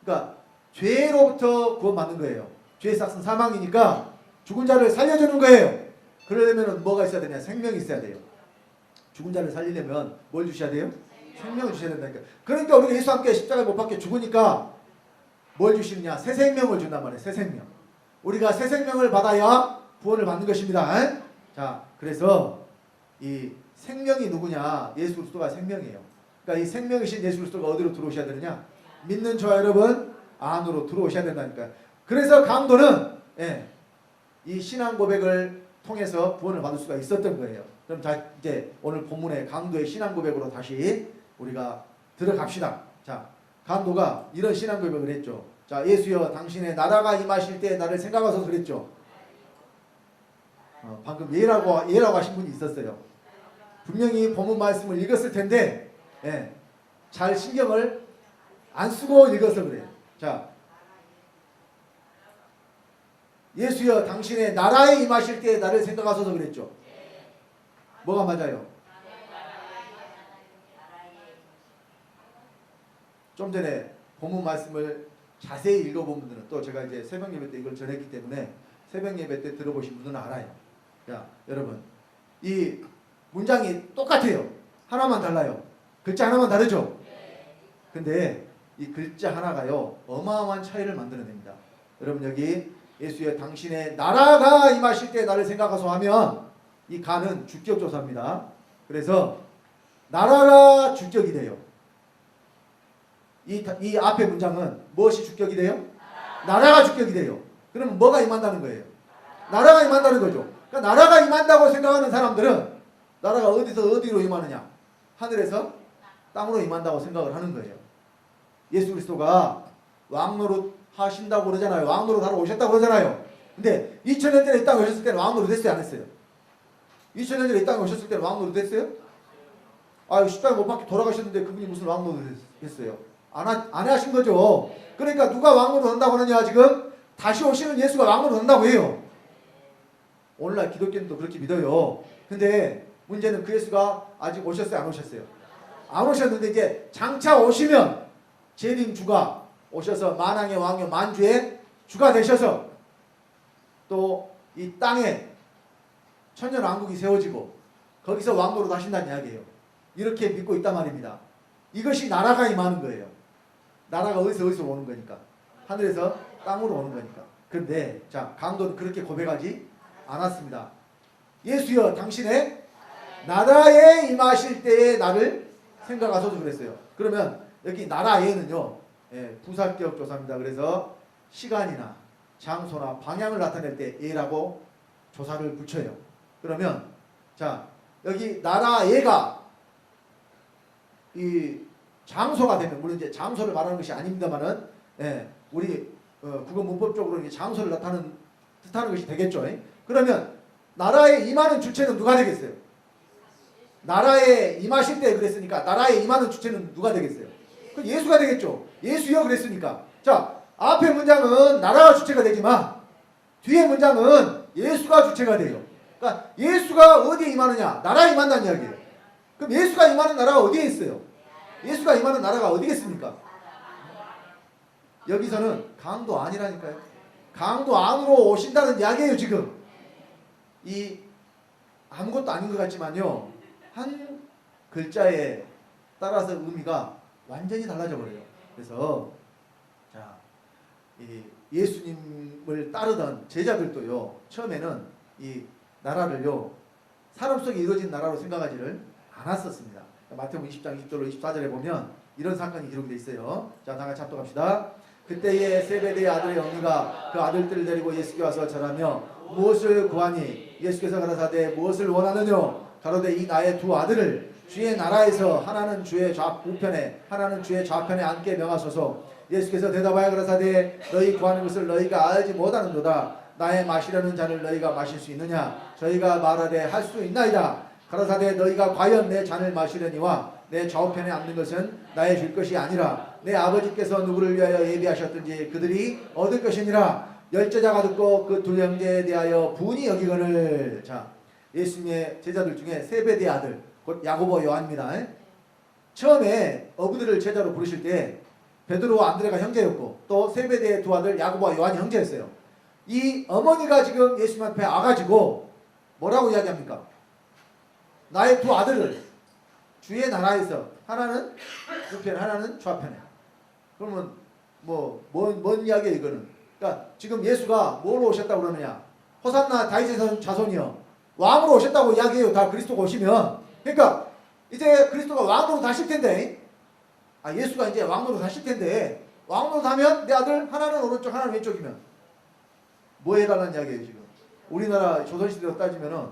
그러니까 죄로부터 구원받는 거예요. 죄의 삭은 사망이니까 죽은 자를 살려주는 거예요. 그러려면 뭐가 있어야 되냐? 생명이 있어야 돼요. 죽은 자를 살리려면 뭘 주셔야 돼요? 생명을 주셔야 된다니까. 그러니까 우리가 예수와 함께 십자가에 못 박혀 죽으니까 뭘 주시느냐? 새 생명을 준단 말이에요. 새 생명. 우리가 새 생명을 받아야 구원을 받는 것입니다. 자, 그래서 이 생명이 누구냐? 예수 그리스도가 생명이에요. 그러니까 이 생명이신 예수 그리스도가 어디로 들어오셔야 되느냐? 믿는 저와 여러분 안으로 들어오셔야 된다니까요. 그래서 강도는 이 신앙 고백을 통해서 구원을 받을 수가 있었던 거예요. 그럼 자, 이제 오늘 본문의 강도의 신앙 고백으로 다시 우리가 들어갑시다. 자, 강도가 이런 신앙 고백을 했죠. 자, 예수여 당신의 나라가 임하실 때 나를 생각하소서 그랬죠. 방금 예라고 하신 분이 있었어요. 분명히 본문 말씀을 읽었을 텐데 잘 신경을 안 쓰고 읽어서 그래요. 자, 예수여 당신의 나라에 임하실 때 나를 생각하소서 그랬죠. 뭐가 맞아요? 좀 전에 본문 말씀을 자세히 읽어본 분들은 또 제가 이제 새벽 예배 때 이걸 전했기 때문에 새벽 예배 때 들어보신 분들은 알아요. 자, 여러분 이 문장이 똑같아요. 하나만 달라요. 글자 하나만 다르죠. 근데 이 글자 하나가요 어마어마한 차이를 만들어냅니다. 여러분 여기 예수여 당신의 나라가 임하실 때 나를 생각하소 하면 이 가는 주격 조사입니다. 그래서 나라가 주격이 돼요. 이 앞에 문장은 무엇이 주격이 돼요? 나라가 주격이 돼요. 그러면 뭐가 임한다는 거예요? 나라가 임한다는 거죠. 그러니까 나라가 임한다고 생각하는 사람들은 나라가 어디서 어디로 임하느냐? 하늘에서 땅으로 임한다고 생각을 하는 거예요. 예수 그리스도가 왕노릇 하신다고 그러잖아요. 왕노릇 하러 오셨다고 그러잖아요. 근데 2000년 전에 이 땅에 오셨을 때는 왕노릇 했어요? 안 했어요? 2000년 전에 이 땅에 오셨을 때는 왕노릇 했어요? 아, 십자가에 못 박혀 돌아가셨는데 그분이 무슨 왕노릇 했어요? 안 하신 거죠. 그러니까 누가 왕노릇 한다고 하느냐? 지금 다시 오시는 예수가 왕노릇 한다고 해요. 오늘날 기독교인도 그렇게 믿어요. 근데 문제는 그 예수가 아직 오셨어요? 안 오셨어요? 안 오셨는데 이제 장차 오시면 재림 주가 오셔서 만왕의 왕이요 만주의 주가 되셔서 또 이 땅에 천년왕국이 세워지고 거기서 왕노릇 하신다는 이야기예요. 이렇게 믿고 있단 말입니다. 이것이 나라가 임하는 거예요. 나라가 어디서 오는 거니까. 하늘에서 땅으로 오는 거니까. 그런데 자, 강도는 그렇게 고백하지 않았습니다. 예수여 당신의 나라에 임하실 때에 나를 생각하소서 그랬어요. 그러면 여기 나라에는요 부사격 조사입니다. 그래서 시간이나 장소나 방향을 나타낼 때 예라고 조사를 붙여요. 그러면 자, 여기 나라에가 이 장소가 되면, 물론 이제 장소를 말하는 것이 아닙니다만은 우리 국어 문법적으로 장소를 뜻하는 것이 되겠죠. 그러면 나라에 임하는 주체는 누가 되겠어요? 나라에 임하실 때 그랬으니까 나라에 임하는 주체는 누가 되겠어요? 그 예수가 되겠죠. 예수여 그랬으니까. 자, 앞에 문장은 나라가 주체가 되지만 뒤에 문장은 예수가 주체가 돼요. 그러니까 예수가 어디에 임하느냐? 나라에 임한다는 이야기예요. 그럼 예수가 임하는 나라가 어디에 있어요? 예수가 임하는 나라가 어디겠습니까? 여기서는 강도 아니라니까요. 강도 안으로 오신다는 이야기예요. 지금 이 아무것도 아닌 것 같지만요, 한 글자에 따라서 의미가 완전히 달라져 버려요. 그래서 자, 이 예수님을 따르던 제자들도요, 처음에는 이 나라를요 사람 속에 이루어진 나라로 생각하지를 않았었습니다. 마태복음 20장 20절로 24절에 보면 이런 사건이 기록되어 있어요. 자, 다 같이 합독합시다. 그때에 세베대의 아들의 어미가 그 아들들을 데리고 예수께 와서 절하며 무엇을 구하니? 예수께서 가라사대 무엇을 원하느뇨? 가로되 이 나의 두 아들을 주의 나라에서 하나는 주의 우편에 하나는 주의 좌편에 앉게 명하소서. 예수께서 대답하여 가라사대 너희 구하는 것을 너희가 알지 못하는도다. 나의 마시려는 잔을 너희가 마실 수 있느냐? 저희가 말하되 할 수 있나이다. 가라사대 너희가 과연 내 잔을 마시려니와 내 좌우편에 앉는 것은 나의 줄 것이 아니라 내 아버지께서 누구를 위하여 예비하셨든지 그들이 얻을 것이니라. 열제자가 듣고 그 두 형제에 대하여 분이 여기거늘. 자, 예수님의 제자들 중에 세베대의 아들 곧 야고보 요한입니다. 처음에 어부들을 제자로 부르실 때 베드로와 안드레가 형제였고 또 세베대의 두 아들 야고보와 요한이 형제였어요. 이 어머니가 지금 예수님 앞에 와가지고 뭐라고 이야기합니까? 나의 두 아들을 주의 나라에서 하나는 우편 하나는 좌편에. 그러면 뭔 이야기예요 이거는? 그러니까 지금 예수가 뭐로 오셨다고 그러느냐? 호산나 다윗의 자손이요 왕으로 오셨다고 이야기해요. 다 그리스도가 오시면. 그러니까 이제 그리스도가 왕으로 다실 텐데, 예수가 이제 왕으로 다실 텐데, 왕으로 다면 내 아들 하나는 오른쪽 하나는 왼쪽이면 뭐 해달라는 이야기예요 지금. 우리나라 조선시대로 따지면은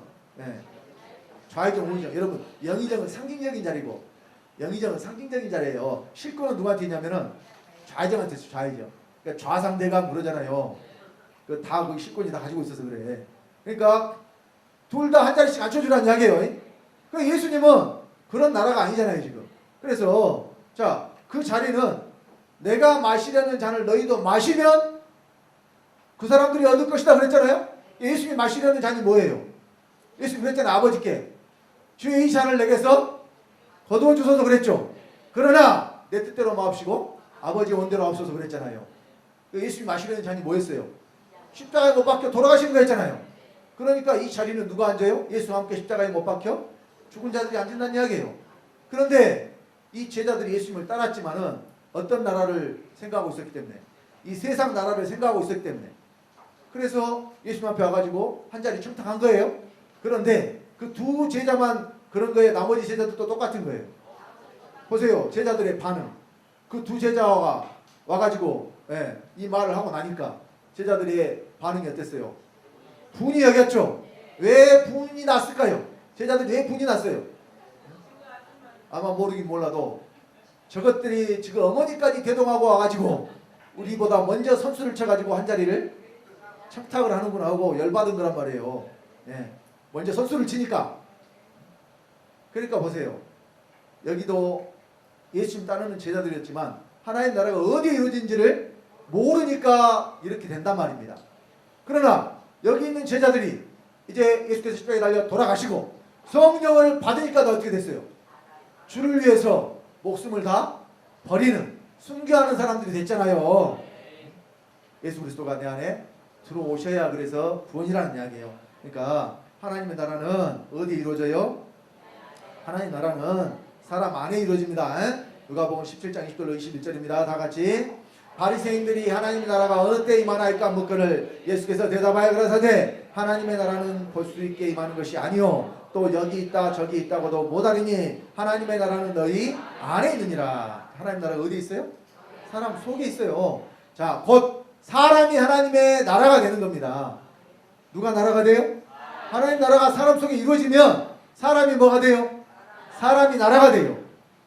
좌의정 우의정. 여러분 영의정은 상징적인 자리고 영의정은 상징적인 자리예요. 실권은 누구한테 있냐면은 좌의정한테 있어요. 좌의정. 그러니까 좌상대강 그러잖아요. 다 그 실권이 다 가지고 있어서 그래. 그러니까 둘 다 한 자리씩 앉혀주라는 이야기예요. 그 예수님은 그런 나라가 아니잖아요 지금. 그래서 자, 그 자리는 내가 마시려는 잔을 너희도 마시면 그 사람들이 얻을 것이다 그랬잖아요. 예수님이 마시려는 잔이 뭐예요? 예수님이 그랬잖아요. 아버지께 주의 이 잔을 내게서 거두어 주소서 그랬죠. 그러나 내 뜻대로 마옵시고 아버지의 원대로 하옵소서 그랬잖아요. 예수님이 마시려는 잔이 뭐였어요? 십자가에 못 박혀 돌아가시는 거였잖아요. 그러니까 이 자리는 누가 앉아요? 예수와 함께 십자가에 못 박혀 죽은 자들이 앉는다는 이야기예요. 그런데 이 제자들이 예수님을 따랐지만은 어떤 나라를 생각하고 있었기 때문에, 이 세상 나라를 생각하고 있었기 때문에, 그래서 예수님 앞에 와가지고 한 자리 청탁한 거예요. 그런데 그 두 제자만 그런 거에 나머지 제자들도 똑같은 거예요. 보세요. 제자들의 반응. 그 두 제자가 와가지고 이 말을 하고 나니까 제자들의 반응이 어땠어요? 분이 여겼죠. 왜 분이 났을까요? 제자들이 왜 분이 났어요? 아마 모르긴 몰라도 저것들이 지금 어머니까지 대동하고 와가지고 우리보다 먼저 선수를 쳐가지고 한 자리를 청탁을 하는구나 하고 열받은 거란 말이에요. 먼저 선수를 치니까. 그러니까 보세요. 여기도 예수님 따르는 제자들이었지만 하나님 나라가 어디에 이루어진지를 모르니까 이렇게 된단 말입니다. 그러나 여기 있는 제자들이 이제 예수께서 십자가에 달려 돌아가시고 성령을 받으니까 어떻게 됐어요? 주를 위해서 목숨을 다 버리는, 순교하는 사람들이 됐잖아요. 예수 그리스도가 내 안에 들어오셔야 그래서 구원이라는 이야기예요. 그러니까 하나님의 나라는 어디에 이루어져요? 하나님 나라는 사람 안에 이루어집니다. 누가복음 17장 20절로 21절입니다. 다 같이. 바리새인들이 하나님의 나라가 어느 때 임하나이까 묻거늘 예수께서 대답하여 가라사대 하나님의 나라는 볼 수 있게 임하는 것이 아니요 또 여기 있다 저기 있다고도 못하리니 하나님의 나라는 너희 안에 있느니라. 하나님 나라가 어디 있어요? 사람 속에 있어요. 자, 곧 사람이 하나님의 나라가 되는 겁니다. 누가 나라가 돼요? 하나님 나라가 사람 속에 이루어지면 사람이 뭐가 돼요? 사람이 나라가 돼요.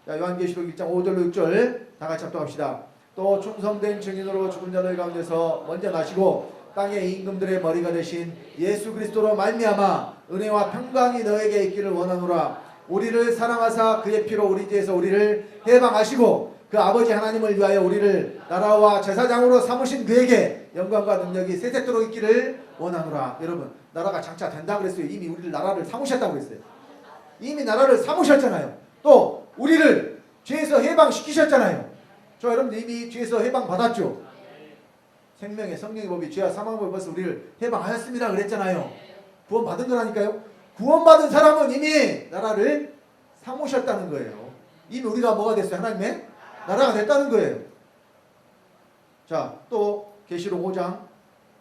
자, 요한계시록 1장 5절로 6절 다 같이 합독합시다. 또 충성된 증인으로 죽은 자들 가운데서 먼저 나시고 땅의 임금들의 머리가 되신 예수 그리스도로 말미암아 은혜와 평강이 너에게 있기를 원하노라. 우리를 사랑하사 그의 피로 우리 죄에서 우리를 해방하시고 그 아버지 하나님을 위하여 우리를 나라와 제사장으로 삼으신 그에게 영광과 능력이 세세토록 있기를 원하노라. 여러분, 나라가 장차 된다 그랬어요. 이미 우리를 나라를 삼으셨다고 그랬어요. 이미 나라를 삼으셨잖아요. 또 우리를 죄에서 해방시키셨잖아요. 저 여러분들 이미 죄에서 해방받았죠. 생명의 성령의 법이 죄와 사망의 법이 벌써 우리를 해방하였습니다 그랬잖아요. 구원받은 거라니까요. 구원받은 사람은 이미 나라를 삼으셨다는 거예요. 이미 우리가 뭐가 됐어요? 하나님의 나라가 됐다는 거예요. 자, 또 계시록 5장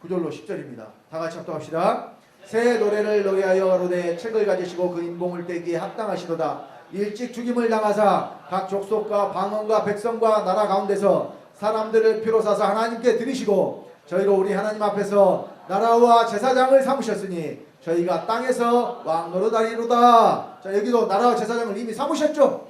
9절로 10절입니다. 다 같이 합독합시다. 새 노래를 노래하여 가로되 책을 가지시고 그 인봉을 떼기에 합당하시도다. 일찍 죽임을 당하사 각 족속과 방언과 백성과 나라 가운데서 사람들을 피로 사사 하나님께 드리시고 저희로 우리 하나님 앞에서 나라와 제사장을 삼으셨으니 저희가 땅에서 왕노릇하리로다. 자, 여기도 나라와 제사장을 이미 삼으셨죠.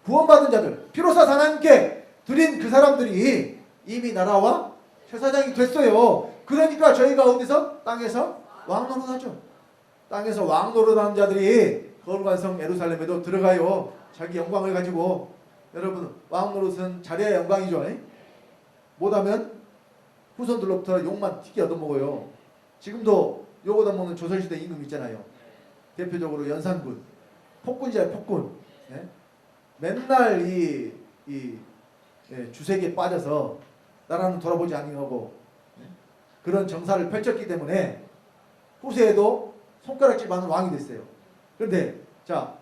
구원받은 자들, 피로 사사 하나님께 드린 그 사람들이 이미 나라와 제사장이 됐어요. 그러니까 저희가 어디서? 땅에서 왕노릇하죠. 땅에서 왕노릇하는 자들이 거룩한 성 예루살렘에도 들어가요. 자기 영광을 가지고. 여러분, 왕노릇은 자리의 영광이죠. 못하면 후손들로부터 욕만 튀게 얻어먹어요. 지금도 욕 얻어먹는 조선시대 임금 있잖아요. 대표적으로 연산군. 폭군이잖아요. 폭군. 맨날 주색에 빠져서 나라는 돌아보지 아니하고 그런 정사를 펼쳤기 때문에 후세에도 손가락질 받는 왕이 됐어요. 그런데 자,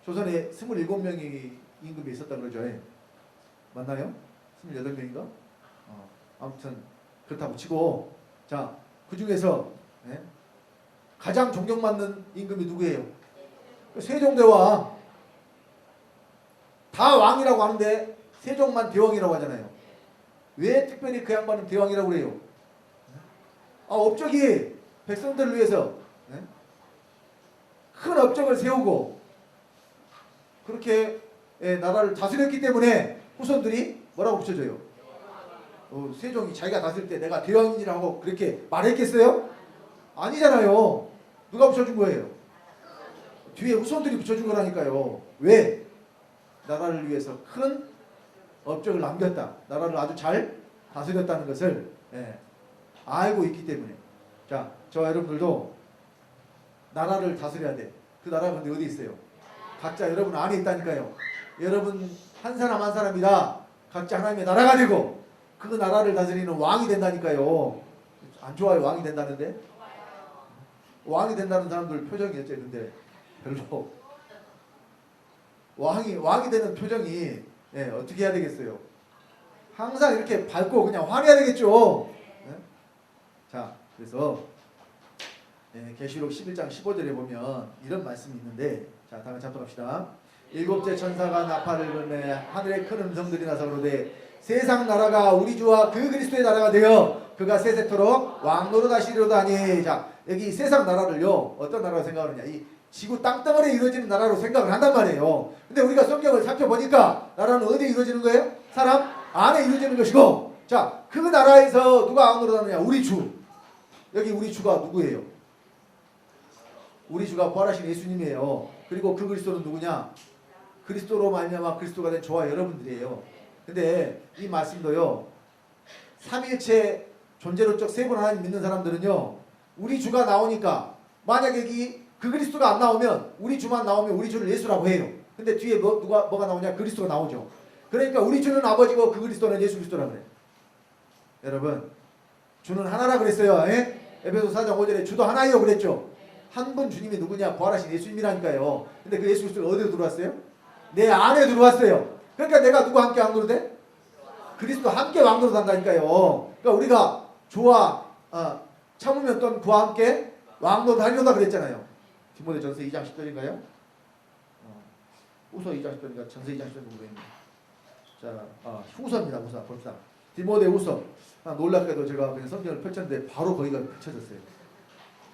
조선에 27명이 임금이 있었다고 그러죠. 맞나요? 28명인가? 아무튼 그렇다고 치고, 자, 그 중에서 가장 존경받는 임금이 누구예요? 세종대왕. 다 왕이라고 하는데 세종만 대왕이라고 하잖아요. 왜 특별히 그 양반은 대왕이라고 그래요? 업적이 백성들을 위해서 큰 업적을 세우고 그렇게 나라를 다스렸기 때문에 후손들이 뭐라고 붙여줘요? 세종이 자기가 다스릴 때 내가 대왕이라고 그렇게 말했겠어요? 아니잖아요. 누가 붙여준 거예요? 뒤에 후손들이 붙여준 거라니까요. 왜? 나라를 위해서 큰 업적을 남겼다. 나라를 아주 잘 다스렸다는 것을 알고 있기 때문에. 자, 저와 여러분들도 나라를 다스려야 돼. 그 나라가 근데 어디 있어요? 각자 여러분 안에 있다니까요. 여러분 한 사람 한 사람이라 각자 하나님의 나라가 되고 그 나라를 다스리는 왕이 된다니까요. 안 좋아요? 왕이 된다는데? 왕이 된다는 사람들 표정이 어째 근데 별로 왕이 되는 표정이 어떻게 해야 되겠어요? 항상 이렇게 밝고 그냥 화내야 되겠죠. 자, 그래서 계시록 11장 15절에 보면 이런 말씀이 있는데, 자, 다음에 잡동합시다. 일곱째 천사가 나팔을 불매 하늘에 큰 음성들이 나서 그러되 세상 나라가 우리 주와 그 그리스도의 나라가 되어 그가 세세토록 왕노릇 하시리로다니. 자, 여기 세상 나라를요 어떤 나라로 생각하느냐, 이 지구 땅덩어리에 이루어지는 나라로 생각을 한단 말이에요. 근데 우리가 성경을 살펴보니까 나라는 어디에 이루어지는 거예요? 사람 안에 이루어지는 것이고, 자, 그 나라에서 누가 왕노릇 하느냐? 우리 주. 여기 우리 주가 누구예요? 우리 주가 부활하신 예수님이에요. 그리고 그 그리스도는 누구냐? 그리스도로 말미암아 그리스도가 된 저와 여러분들이에요. 근데 이 말씀도요, 삼위일체 존재론적 세 분 하나님 믿는 사람들은요, 우리 주가 나오니까 만약에 여기 그 그리스도가 안 나오면 우리 주만 나오면 우리 주를 예수라고 해요. 근데 뒤에 뭐가 나오냐? 그리스도가 나오죠. 그러니까 우리 주는 아버지고 그 그리스도는 예수 그리스도라고 그래. 여러분, 주는 하나라 그랬어요. 에베소 4장 5절에 주도 하나예요 그랬죠. 한 분 주님이 누구냐? 부활하신 예수님이라니까요. 근데 그 예수 그리스도가 어디로 들어왔어요? 내 안에 들어왔어요. 그러니까 내가 누구 함께 왕노릇 돼? 그리스도 함께 왕노릇 한다니까요. 그러니까 우리가 주와 참으면 또 그와 함께 왕노릇 하려다 그랬잖아요. 디모데전서 2장 10절인가요? 후서 2장 10절인가? 전서 2장 10절 모르겠네요. 자, 후서입니다. 후서 봅시다. 디모데 후서. 놀랍게도 제가 그냥 성경을 펼쳤는데 바로 거기가 펼쳐졌어요.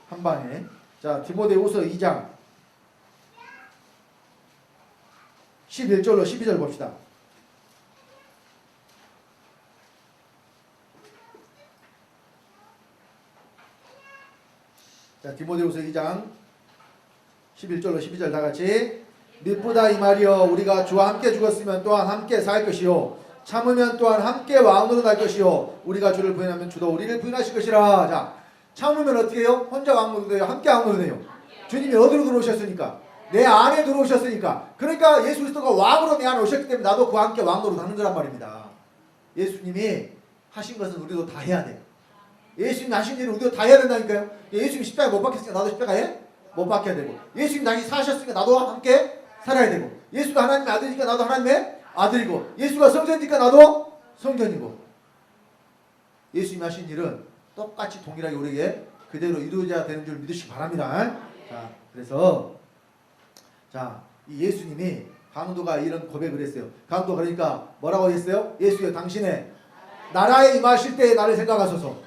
한 방에. 자, 디모데 후서 2장 11절로 12절 봅시다. 자, 디모데후서 2장 11절로 12절 다같이. 미쁘다 이 말이여, 우리가 주와 함께 죽었으면 또한 함께 살 것이요 참으면 또한 함께 왕으로 날 것이요 우리가 주를 부인하면 주도 우리를 부인하실 것이라. 자, 참으면 어떻게 해요? 혼자 왕으로 돼요? 함께 왕으로 돼요? 주님이 어디로 들어오셨으니까? 내 안에 들어오셨으니까. 그러니까 예수 그리스도가 왕으로 내 안에 오셨기 때문에 나도 그와 함께 왕으로 가는 거란 말입니다. 예수님이 하신 것은 우리도 다 해야 돼요. 예수님이 하신 일은 우리도 다 해야 된다니까요. 예수님이 십자가에 못 박혔으니까 나도 십자가에 못 박혀야 되고, 예수님 다시 사셨으니까 나도 함께 살아야 되고, 예수가 하나님의 아들이니까 나도 하나님의 아들이고, 예수가 성전이니까 나도 성전이고, 예수님이 하신 일은 똑같이 동일하게 우리에게 그대로 이루어져야 되는 줄 믿으시기 바랍니다. 자, 그래서 자, 이 예수님이 강도가 이런 고백을 했어요. 강도 그러니까 뭐라고 했어요? 예수여, 당신의 나라에 임하실 때에 나를 생각하소서.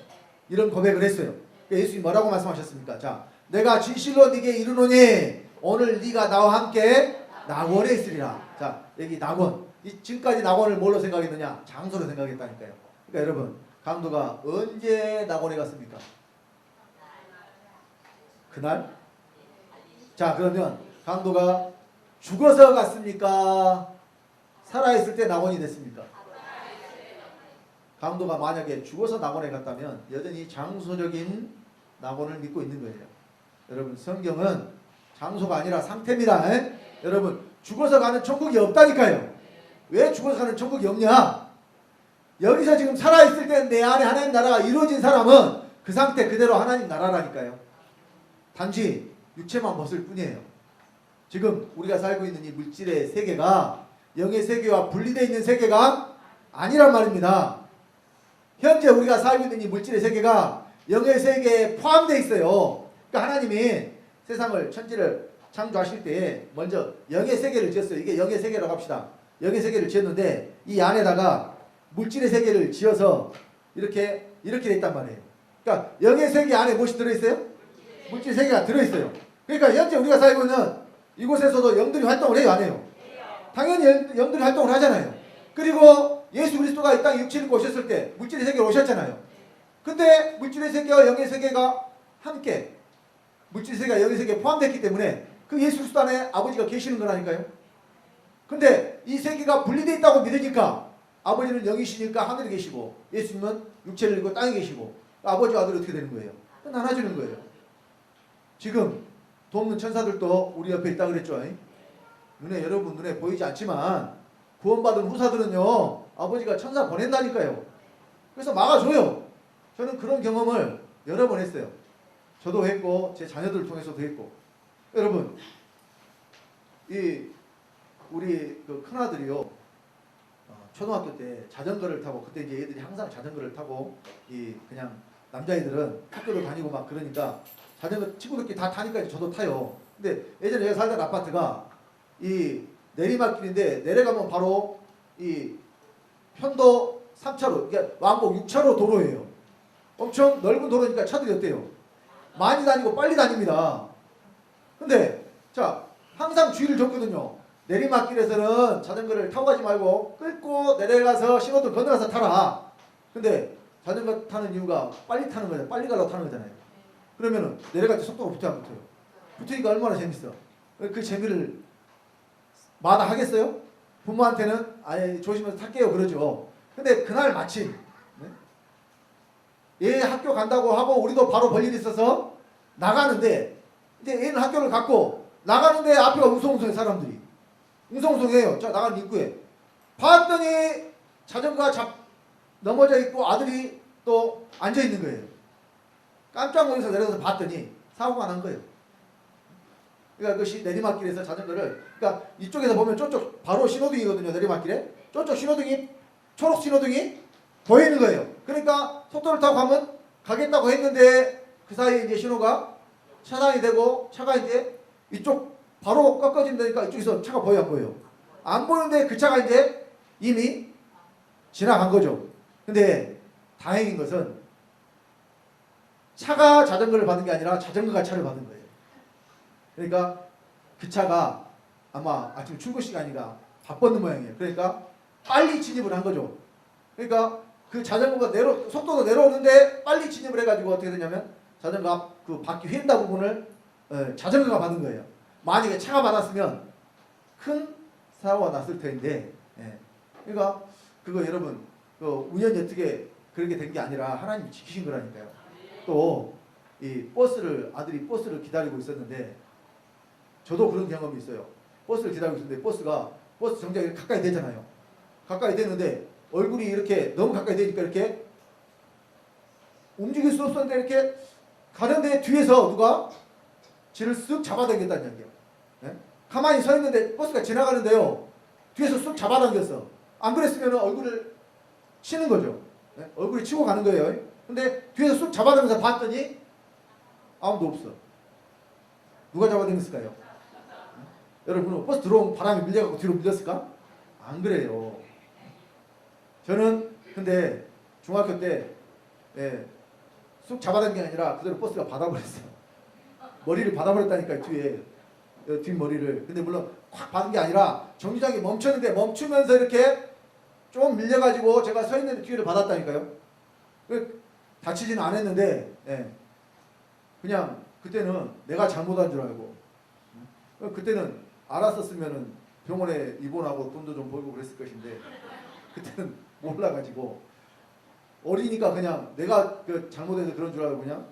이런 고백을 했어요. 예수님이 뭐라고 말씀하셨습니까? 자, 내가 진실로 네게 이르노니 오늘 네가 나와 함께 낙원에 있으리라. 자, 여기 낙원. 지금까지 낙원을 뭘로 생각했느냐? 장소로 생각했다니까요. 그러니까 여러분, 강도가 언제 낙원에 갔습니까? 그날? 자, 그러면 강도가 죽어서 갔습니까? 살아있을 때 낙원이 됐습니까? 강도가 만약에 죽어서 낙원에 갔다면 여전히 장소적인 낙원을 믿고 있는 거예요. 여러분, 성경은 장소가 아니라 상태입니다. 여러분, 죽어서 가는 천국이 없다니까요. 왜 죽어서 가는 천국이 없냐? 여기서 지금 살아있을 때 내 안에 하나님 나라가 이루어진 사람은 그 상태 그대로 하나님 나라라니까요. 단지 육체만 벗을 뿐이에요. 지금 우리가 살고 있는 이 물질의 세계가 영의 세계와 분리되어 있는 세계가 아니란 말입니다. 현재 우리가 살고 있는 이 물질의 세계가 영의 세계에 포함되어 있어요. 그러니까 하나님이 세상을 천지를 창조하실 때 먼저 영의 세계를 지었어요. 이게 영의 세계라고 합시다. 영의 세계를 지었는데 이 안에다가 물질의 세계를 지어서 이렇게 돼 있단 말이에요. 그러니까 영의 세계 안에 무엇이 들어있어요? 물질 세계가 들어있어요. 그러니까 현재 우리가 살고 있는 이곳에서도 영들이 활동을 해요, 안 해요? 당연히 영들이 활동을 하잖아요. 그리고 예수 그리스도가 이 땅에 육체를 입고 오셨을 때 물질의 세계로 오셨잖아요. 근데 물질의 세계와 영의 세계가 함께 물질의 세계가 영의 세계에 포함됐기 때문에 그 예수 그리스도 안에 아버지가 계시는 거라니까요. 근데 이 세계가 분리되어 있다고 믿으니까 아버지는 영이시니까 하늘에 계시고 예수님은 육체를 입고 땅에 계시고 아버지와 아들이 어떻게 되는 거예요? 나눠주는 거예요. 지금 돕는 천사들도 우리 옆에 있다고 그랬죠. 여러분 눈에 보이지 않지만 구원받은 후사들은요 아버지가 천사 보낸다니까요. 그래서 막아줘요. 저는 그런 경험을 여러 번 했어요. 저도 했고 제 자녀들을 통해서도 했고. 여러분 우리 그 큰아들이요 초등학교 때 자전거를 타고 그때 이제 애들이 항상 자전거를 타고 그냥 남자애들은 학교를 다니고 막 그러니까 자전거 친구들끼리 다 타니까 이제 저도 타요. 근데 예전에 제가 살던 아파트가 이 내리막길인데 내려가면 바로 이 편도 3차로 그러니까 왕복 6차로 도로예요. 엄청 넓은 도로니까 차들이 어때요? 많이 다니고 빨리 다닙니다. 근데 자 항상 주의를 줬거든요. 내리막길에서는 자전거를 타고 가지 말고 끌고 내려가서 신호등 건너가서 타라. 근데 자전거 타는 이유가 빨리 타는 거잖아요. 빨리 가려고 타는 거잖아요. 그러면은 내려갈 때 속도가 붙어야 안 붙어요? 붙으니까 얼마나 재밌어. 그 재미를 마다하겠어요? 부모한테는 아예 조심해서 탈게요 그러죠. 근데 그날 마침 얘 학교 간다고 하고 우리도 바로 볼 일이 있어서 나가는데 이제 얘는 학교를 갔고 나가는데 앞에가 웅성웅성해 사람들이. 웅성웅성해요. 자 나가는 입구에. 봤더니 자전거가 넘어져 있고 아들이 또 앉아 있는 거예요. 깜짝 놀라서 내려서 봤더니 사고가 난 거예요. 그러니까 그것이 내리막길에서 자전거를 그러니까 이쪽에서 보면 저쪽 바로 신호등이거든요. 내리막길에. 저쪽 신호등이 초록 신호등이 보이는 거예요. 그러니까 속도를 타고 가면 가겠다고 했는데 그 사이에 이제 신호가 차단이 되고 차가 이제 이쪽 바로 꺾어진다니까 이쪽에서 차가 보여 안 보여요? 안 보이는데 그 차가 이제 이미 지나간 거죠. 근데 다행인 것은 차가 자전거를 받은 게 아니라 자전거가 차를 받은 거예요. 그러니까 그 차가 아마 아침 출근 시간이라 바빴는 모양이에요. 그러니까 빨리 진입을 한 거죠. 그러니까 그 자전거가 속도도 내려오는데 빨리 진입을 해가지고 어떻게 되냐면 자전거 앞 그 바퀴 휜다 부분을 자전거가 받은 거예요. 만약에 차가 받았으면 큰 사고가 났을 텐데 그러니까 그거 여러분 우연히 어떻게 그렇게 된 게 아니라 하나님이 지키신 거라니까요. 또 이 아들이 버스를 기다리고 있었는데 저도 그런 경험이 있어요. 버스를 기다리고 있었는데 버스 정류장이 가까이 되잖아요. 가까이 되는데 얼굴이 이렇게 너무 가까이 되니까 이렇게 움직일 수 없었는데 이렇게 가는데 뒤에서 누가 지를 쓱 잡아당겼다는 얘기예요. 가만히 서 있는데 버스가 지나가는데요. 뒤에서 쓱 잡아당겼어. 안 그랬으면 얼굴을 치는 거죠. 얼굴이 치고 가는 거예요. 근데 뒤에서 쑥 잡아당겨서 봤더니 아무도 없어. 누가 잡아당겼을까요? 여러분은 버스 들어오면 바람이 밀려갖고 뒤로 밀렸을까? 안 그래요. 저는 근데 중학교 때 쑥 잡아당긴 게 아니라 그대로 버스가 받아버렸어요. 머리를 받아버렸다니까 뒤에 뒷머리를. 근데 물론 콱 받은 게 아니라 정류장이 멈췄는데 멈추면서 이렇게 좀 밀려가지고 제가 서 있는 기회를 받았다니까요. 다치지는 않았는데 그냥 그때는 내가 잘못한 줄 알고 그때는 알았었으면은 병원에 입원하고 돈도 좀 벌고 그랬을 것인데 그때는 몰라가지고 어리니까 그냥 내가 잘못해서 그런 줄 알고 그냥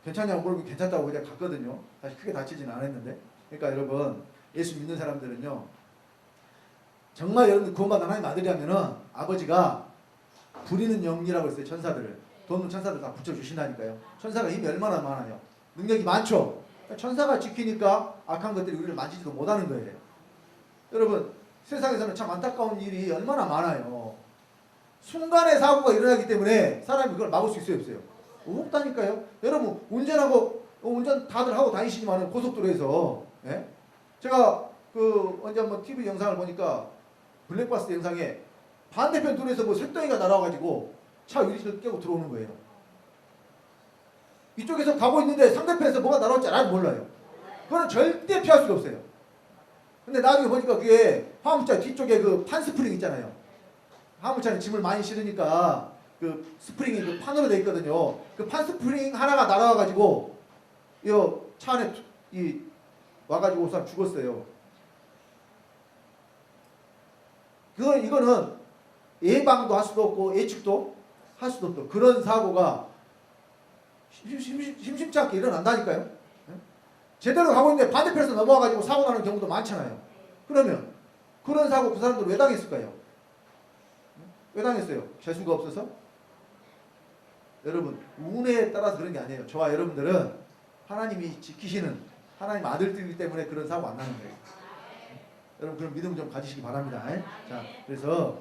괜찮냐고 물으면 괜찮다고 그냥 갔거든요. 사실 크게 다치지는 않았는데. 그러니까 여러분 예수 믿는 사람들은요 정말 여러분들 구원받은 하나님 아들이라면은 아버지가 부리는 영이라고 했어요. 천사들을 돕는 천사들 다 붙여주신다니까요. 천사가 힘이 얼마나 많아요. 능력이 많죠. 천사가 지키니까 악한 것들이 우리를 만지지도 못하는 거예요. 여러분, 세상에서는 참 안타까운 일이 얼마나 많아요. 순간에 사고가 일어나기 때문에 사람이 그걸 막을 수 있어요, 없어요? 없다니까요. 여러분, 운전 다들 하고 다니시지만 고속도로에서, 예? 제가 언제 한번 TV 영상을 보니까 블랙박스 영상에 반대편 도로에서 뭐 쇳덩이가 날아와가지고 차 유리를 깨고 들어오는 거예요. 이쪽에서 가고 있는데 상대편에서 뭐가 날아올지 잘 몰라요. 그거는 절대 피할 수가 없어요. 근데 나중에 보니까 그게 화물차 뒤쪽에 그 판 스프링 있잖아요. 화물차는 짐을 많이 실으니까 그 스프링이 그 판으로 되어 있거든요. 그 판 스프링 하나가 날아와가지고 이 차 안에 와가지고 사람 죽었어요. 이거는 예방도 할 수도 없고 예측도 할 수도 없고 그런 사고가 심심치 않게 일어난다니까요. 제대로 가고 있는데 반대편에서 넘어와가지고 사고 나는 경우도 많잖아요. 그러면 그런 사고 그 사람들은 왜 당했을까요? 왜 당했어요? 재수가 없어서? 여러분, 운에 따라서 그런 게 아니에요. 저와 여러분들은 하나님이 지키시는 하나님 아들들이기 때문에 그런 사고 안 나는 거예요. 여러분, 그런 믿음 좀 가지시기 바랍니다. 자, 그래서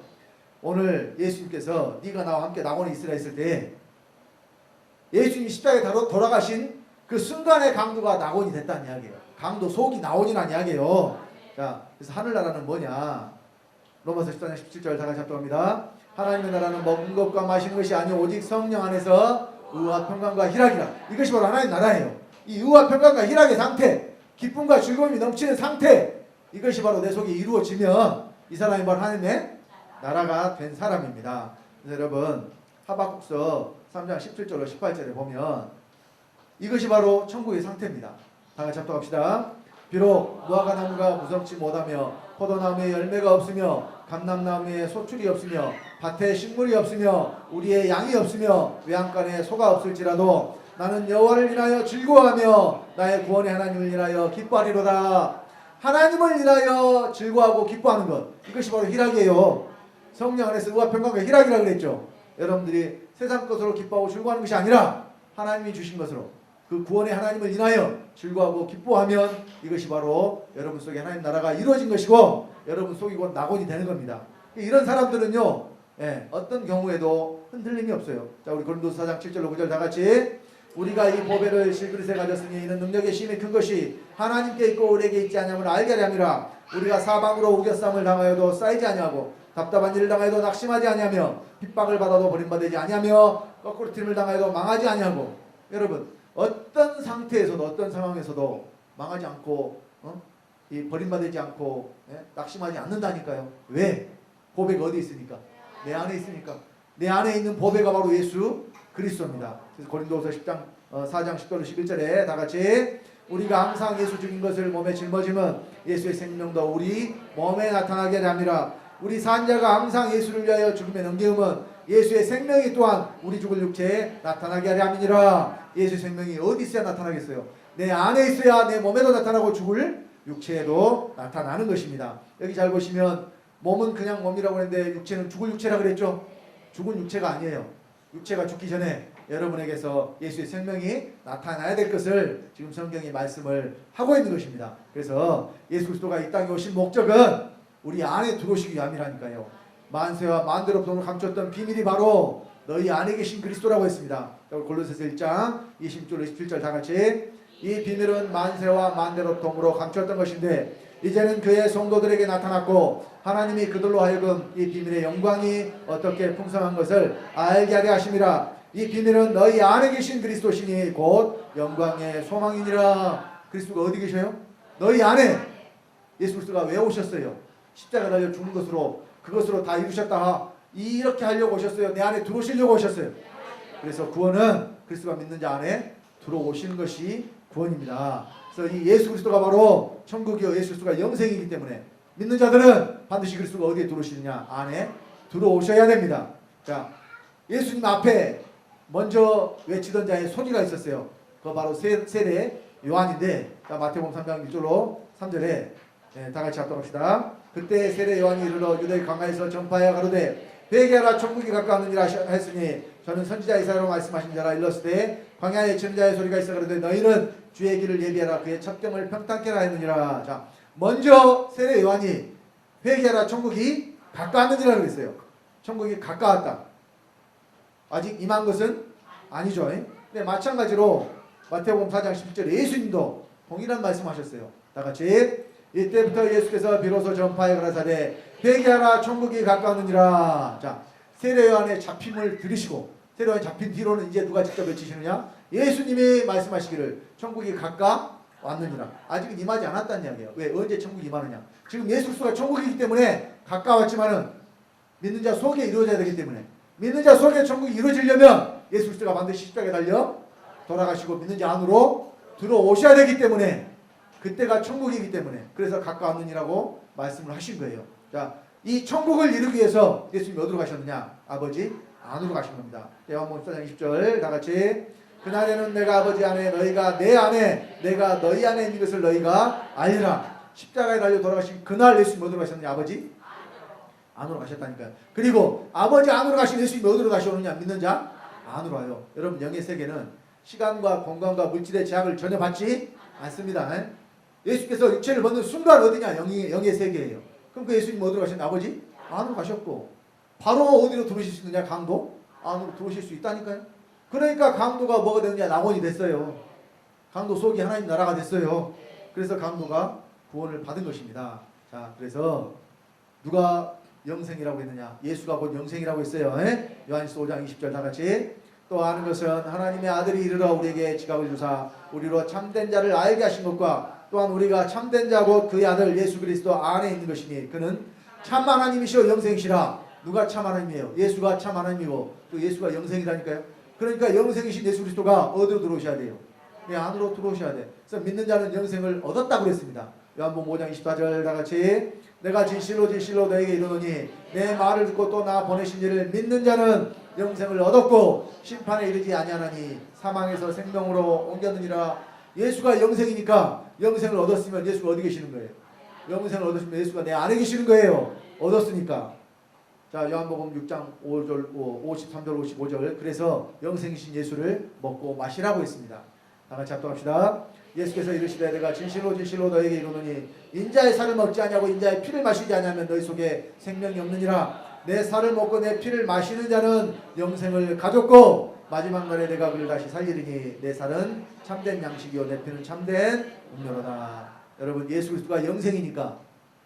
오늘 예수님께서 네가 나와 함께 낙원에 있으라 했을 때 예수님이 십자가에 돌아가신 그 순간의 강도가 낙원이 됐다는 이야기예요. 강도 속이 낙원이라는 이야기예요. 자, 그래서 하늘나라는 뭐냐? 로마서 14장 17절 다 같이 합독합니다. 하나님의 나라는 먹는 것과 마시는 것이 아니오 오직 성령 안에서 의와 평강과 희락이라. 이것이 바로 하나님의 나라예요. 이 의와 평강과 희락의 상태, 기쁨과 즐거움이 넘치는 상태, 이것이 바로 내 속에 이루어지면 이 사람이 바로 하나님의 나라가 된 사람입니다. 그래서 여러분, 하박국서 3장 17절로 18절에 보면 이것이 바로 천국의 상태입니다. 다 같이 합독합시다. 비록 무화과나무가 무성치 못하며 포도나무에 열매가 없으며 감람나무에 소출이 없으며 밭에 식물이 없으며 우리의 양이 없으며 외양간에 소가 없을지라도 나는 여호와를 인하여 즐거워하며 나의 구원의 하나님을 인하여 기뻐하리로다. 하나님을 인하여 즐거워하고 기뻐하는 것, 이것이 바로 희락이에요. 성령 안에서 의와 평강과 희락이라고 그랬죠. 여러분들이 세상 것으로 기뻐하고 즐거워하는 것이 아니라 하나님이 주신 것으로 그 구원의 하나님을 인하여 즐거워하고 기뻐하면 이것이 바로 여러분 속에 하나님 나라가 이루어진 것이고 여러분 속이 곧 낙원이 되는 겁니다. 이런 사람들은요, 어떤 경우에도 흔들림이 없어요. 자, 우리 고린도서 4장 7절로 9절 다 같이. 우리가 이 보배를 실그릇에 가졌으니 이는 능력의 힘이 큰 것이 하나님께 있고 우리에게 있지 아니함을 알게 하려 함이라. 우리가 사방으로 우겨쌈을 당하여도 쌓이지 아니하고 답답한 일을 당하여도 낙심하지 아니하며 핍박을 받아도 버림받지 아니하며 거꾸로 튀김을 당하여도 망하지 아니하고. 여러분, 어떤 상태에서도 어떤 상황에서도 망하지 않고 버림받지 않고 낙심하지 않는다니까요. 왜? 보배가 어디 있으니까? 내 안에 있으니까. 내 안에 있는 보배가 바로 예수 그리스도입니다. 그래서 고린도후서 4장 10절로 11절에 다 같이. 우리가 항상 예수 죽인 것을 몸에 짊어지면 예수의 생명도 우리 몸에 나타나게 하려 함이라. 우리 산자가 항상 예수를 위하여 죽음에 넘겨오면 예수의 생명이 또한 우리 죽을 육체에 나타나게 하려 함이니라. 예수의 생명이 어디 있어야 나타나겠어요? 내 안에 있어야 내 몸에도 나타나고 죽을 육체에도 나타나는 것입니다. 여기 잘 보시면 몸은 그냥 몸이라고 했는데 육체는 죽을 육체라고 그랬죠? 죽은 육체가 아니에요. 육체가 죽기 전에 여러분에게서 예수의 생명이 나타나야 될 것을 지금 성경이 말씀을 하고 있는 것입니다. 그래서 예수 그리스도가 이 땅에 오신 목적은 우리 안에 들어오시기 위함이라니까요. 만세와 만대롭도록 감췄던 비밀이 바로 너희 안에 계신 그리스도라고 했습니다. 골로새서 1장 20절 27절 다 같이. 이 비밀은 만세와 만대롭통으로 감췄던 것인데 이제는 그의 성도들에게 나타났고 하나님이 그들로 하여금 이 비밀의 영광이 어떻게 풍성한 것을 알게 하려 하심이라. 이 비밀은 너희 안에 계신 그리스도시니 곧 영광의 소망이니라. 그리스도가 어디 계셔요? 너희 안에. 예수 그리스도가 왜 오셨어요? 십자가 달려 죽는 것으로 그것으로 다 이루셨다. 이렇게 하려고 오셨어요? 내 안에 들어오시려고 오셨어요? 그래서 구원은 그리스도가 믿는 자 안에 들어오시는 것이 구원입니다. 그래서 이 예수 그리스도가 바로 천국이요 예수 그리스도가 영생이기 때문에 믿는 자들은 반드시 그리스도가 어디에 들어오시느냐? 안에 들어오셔야 됩니다. 자, 예수님 앞에 먼저 외치던 자의 소리가 있었어요. 그거 바로 세례 요한인데, 자, 마태복음 3장 1절로 3절에 다 같이 합독합시다. 그때 세례 요한이 이르러 유대 강가에서 전파하여 가로되 회개하라 천국이 가까웠느니라 했으니 저는 선지자 이사야로 말씀하신 자라 일렀으되 광야에 치는 자의 소리가 있어 그러되 너희는 주의 길을 예비하라 그의 첩경을 평탄케 하라 했느니라. 자, 먼저 세례 요한이 회개하라 천국이 가까웠느니라 그랬어요. 천국이 가까웠다. 아직 임한 것은 아니죠. 근데 마찬가지로 마태복음 4장 11절에 예수님도 동일한 말씀하셨어요. 다 같이 이때부터 예수께서 비로소 전파에 가라사대 회개하라 천국이 가까웠느니라. 자, 세례 요한의 잡힘을 들으시고 세례 요한이 잡힌 뒤로는 이제 누가 직접 외치시느냐? 예수님이 말씀하시기를 천국이 가까웠느니라. 아직은 임하지 않았다는 이야기예요. 왜? 언제 천국이 임하느냐? 지금 예수 그리스도가 천국이기 때문에 가까웠지만은 믿는 자 속에 이루어져야 되기 때문에 믿는 자 속에 천국이 이루어지려면 예수 그리스도가 반드시 십자가에 달려 돌아가시고 믿는 자 안으로 들어오셔야 되기 때문에 그때가 천국이기 때문에 그래서 가까웠느니라고 말씀을 하신 거예요. 자, 이 천국을 이루기 위해서 예수님이 어디로 가셨느냐? 아버지 안으로 가신 겁니다. 요한복음 4장 20절 다 같이 그날에는 내가 아버지 안에 너희가 내 안에 내가 너희 안에 있는 것을 너희가 알리라. 십자가에 달려 돌아가신 그날 예수님이 어디로 가셨느냐? 아버지 안으로 가셨다니까요. 그리고 아버지 안으로 가신 예수님이 어디로 가시오느냐? 믿는 자 안으로 와요. 여러분 영의 세계는 시간과 공간과 물질의 제약을 전혀 받지 않습니다. 예수께서 육체를 벗는 순간 어디냐? 영의 세계예요. 그럼 그 예수님 어디로 가셨냐? 아버지 안으로 가셨고 바로 어디로 들어오실 수 있느냐? 강도 안으로 들어오실 수 있다니까요. 그러니까 강도가 뭐가 되느냐? 낙원이 됐어요. 강도 속이 하나님 나라가 됐어요. 그래서 강도가 구원을 받은 것입니다. 자, 그래서 누가 영생이라고 했느냐? 예수가 곧 영생이라고 했어요. 요한일서 5장 20절 다 같이 또 아는 것은 하나님의 아들이 이르러 우리에게 지각을 주사 우리로 참된 자를 알게 하신 것과 또한 우리가 참된 자고 그의 아들 예수 그리스도 안에 있는 것이니 그는 참 하나님이시오 영생이시라. 누가 참 하나님이에요? 예수가 참 하나님이고 또 예수가 영생이라니까요. 그러니까 영생이신 예수 그리스도가 어디로 들어오셔야 돼요? 네, 안으로 들어오셔야 돼. 그래서 믿는 자는 영생을 얻었다고 그랬습니다. 요한복음 5장 24절 다 같이 내가 진실로 진실로 너에게 이르노니 내 말을 듣고 또 나 보내신 이를 믿는 자는 영생을 얻었고 심판에 이르지 아니하나니 사망에서 생명으로 옮겼느니라. 예수가 영생이니까 영생을 얻었으면 예수가 어디 계시는 거예요? 영생을 얻었으면 예수가 내 안에 계시는 거예요. 얻었으니까. 자, 요한복음 6장 5절, 53절, 55절 그래서 영생이신 예수를 먹고 마시라고 했습니다. 다 같이 합독합시다. 예수께서 이르시되 내가 진실로 진실로 너에게 이르노니 인자의 살을 먹지 아니하고 인자의 피를 마시지 아니하면 너희 속에 생명이 없느니라. 내 살을 먹고 내 피를 마시는 자는 영생을 가졌고 마지막 날에 내가 그를 다시 살리리니 내 살은 참된 양식이요 내 피는 참된 음료로다. 여러분 예수 그리스도가 영생이니까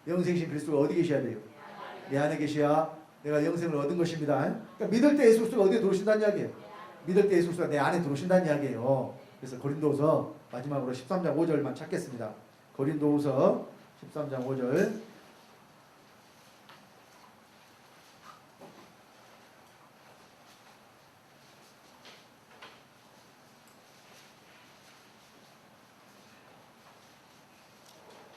영생이신 그리스도가 어디 계셔야 돼요? 내 안에 계셔야 내가 영생을 얻은 것입니다. 그러니까 믿을 때 예수 그리스도가 어디에 들어오신다는 이야기예요. 믿을 때 예수 그리스도가 내 안에 들어오신다는 이야기예요. 그래서 고린도후서 마지막으로 13장 5절만 찾겠습니다. 고린도후서 13장 5절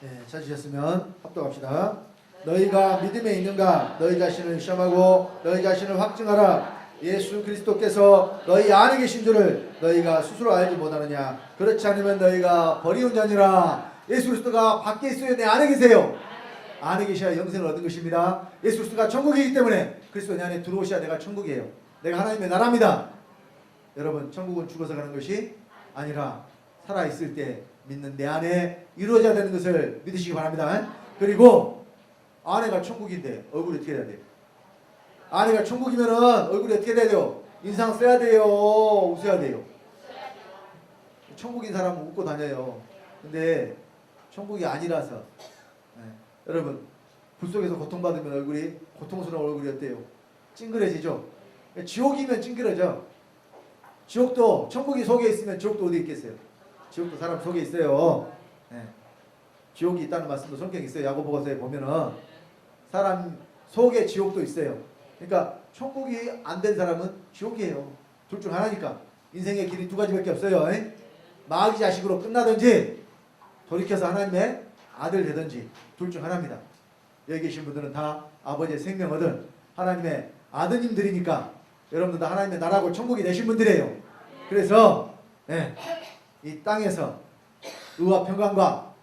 네, 찾으셨으면 합독합시다. 너희가 믿음에 있는가? 너희 자신을 시험하고 너희 자신을 확증하라. 예수 그리스도께서 너희 안에 계신 줄을 너희가 스스로 알지 못하느냐? 그렇지 않으면 너희가 버리운 자니라. 예수 그리스도가 밖에 있어요? 내 안에 계세요? 안에 계셔야 영생을 얻은 것입니다. 예수 그리스도가 천국이기 때문에 그리스도 내 안에 들어오셔야 내가 천국이에요. 내가 하나님의 나라입니다. 여러분 천국은 죽어서 가는 것이 아니라 살아있을 때 믿는 내 안에 이루어져야 되는 것을 믿으시기 바랍니다. 그리고 아내가 천국인데 얼굴이 어떻게 돼야 돼요? 아내가 천국이면은 얼굴이 어떻게 돼야 돼요? 인상 써야 돼요? 웃어야 돼요? 천국인 사람은 웃고 다녀요. 근데 천국이 아니라서 여러분 불 속에서 고통받으면 얼굴이 고통스러운 얼굴이 어때요? 찡그려지죠? 지옥이면 찡그려져. 지옥도 천국이 속에 있으면 지옥도 어디 있겠어요? 지옥도 사람 속에 있어요. 지옥이 있다는 말씀도 성경에 있어요. 야고보서에 보면은 사람 속에 지옥도 있어요. 그러니까 천국이 안 된 사람은 지옥이에요. 둘 중 하나니까. 인생의 길이 두 가지밖에 없어요. 마귀 자식으로 끝나든지 돌이켜서 하나님의 아들 되든지 둘 중 하나입니다. 여기 계신 분들은 다 아버지의 생명 얻은 하나님의 아드님들이니까 여러분들 다 하나님의 나라고 천국이 되신 분들이에요. 그래서 이 땅에서 의와 평강과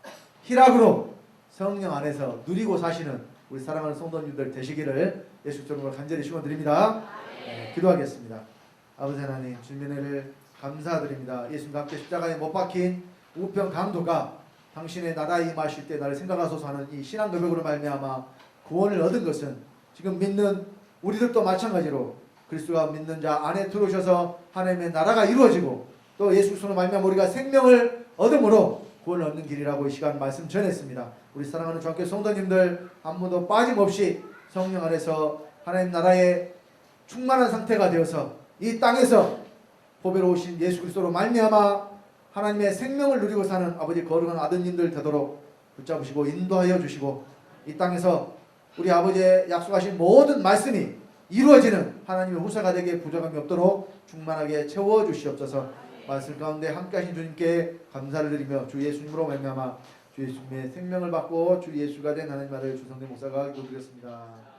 희락으로 성령 안에서 누리고 사시는 우리 사랑하는 성도님들 되시기를 예수 이름으로 간절히 축원드립니다. 기도하겠습니다. 아버지 하나님, 주님의 은혜를 감사드립니다. 예수님과 함께 십자가에 못 박힌 우편 강도가 당신의 나라에 임하실 때 나를 생각하소서 하는 이 신앙 고백으로 말미암아 구원을 얻은 것은 지금 믿는 우리들도 마찬가지로 그리스도가 믿는 자 안에 들어오셔서 하나님의 나라가 이루어지고 또 예수 그리스도로 말미암아 우리가 생명을 얻음으로 구원을 얻는 길이라고 이 시간 말씀 전했습니다. 우리 사랑하는 주한교회 성도님들 한 분도 빠짐없이 성령 안에서 하나님 나라의 충만한 상태가 되어서 이 땅에서 보배로 오신 예수 그리스도로 말미암아 하나님의 생명을 누리고 사는 아버지 거룩한 아드님들 되도록 붙잡으시고 인도하여 주시고 이 땅에서 우리 아버지의 약속하신 모든 말씀이 이루어지는 하나님의 후사가 되게 부족함이 없도록 충만하게 채워주시옵소서. 말씀 가운데 함께하신 주님께 감사를 드리며 주 예수님으로 말미암아 주 예수님의 생명을 받고 주 예수가 된 하나님 아들 주성대 목사가 기도드렸습니다.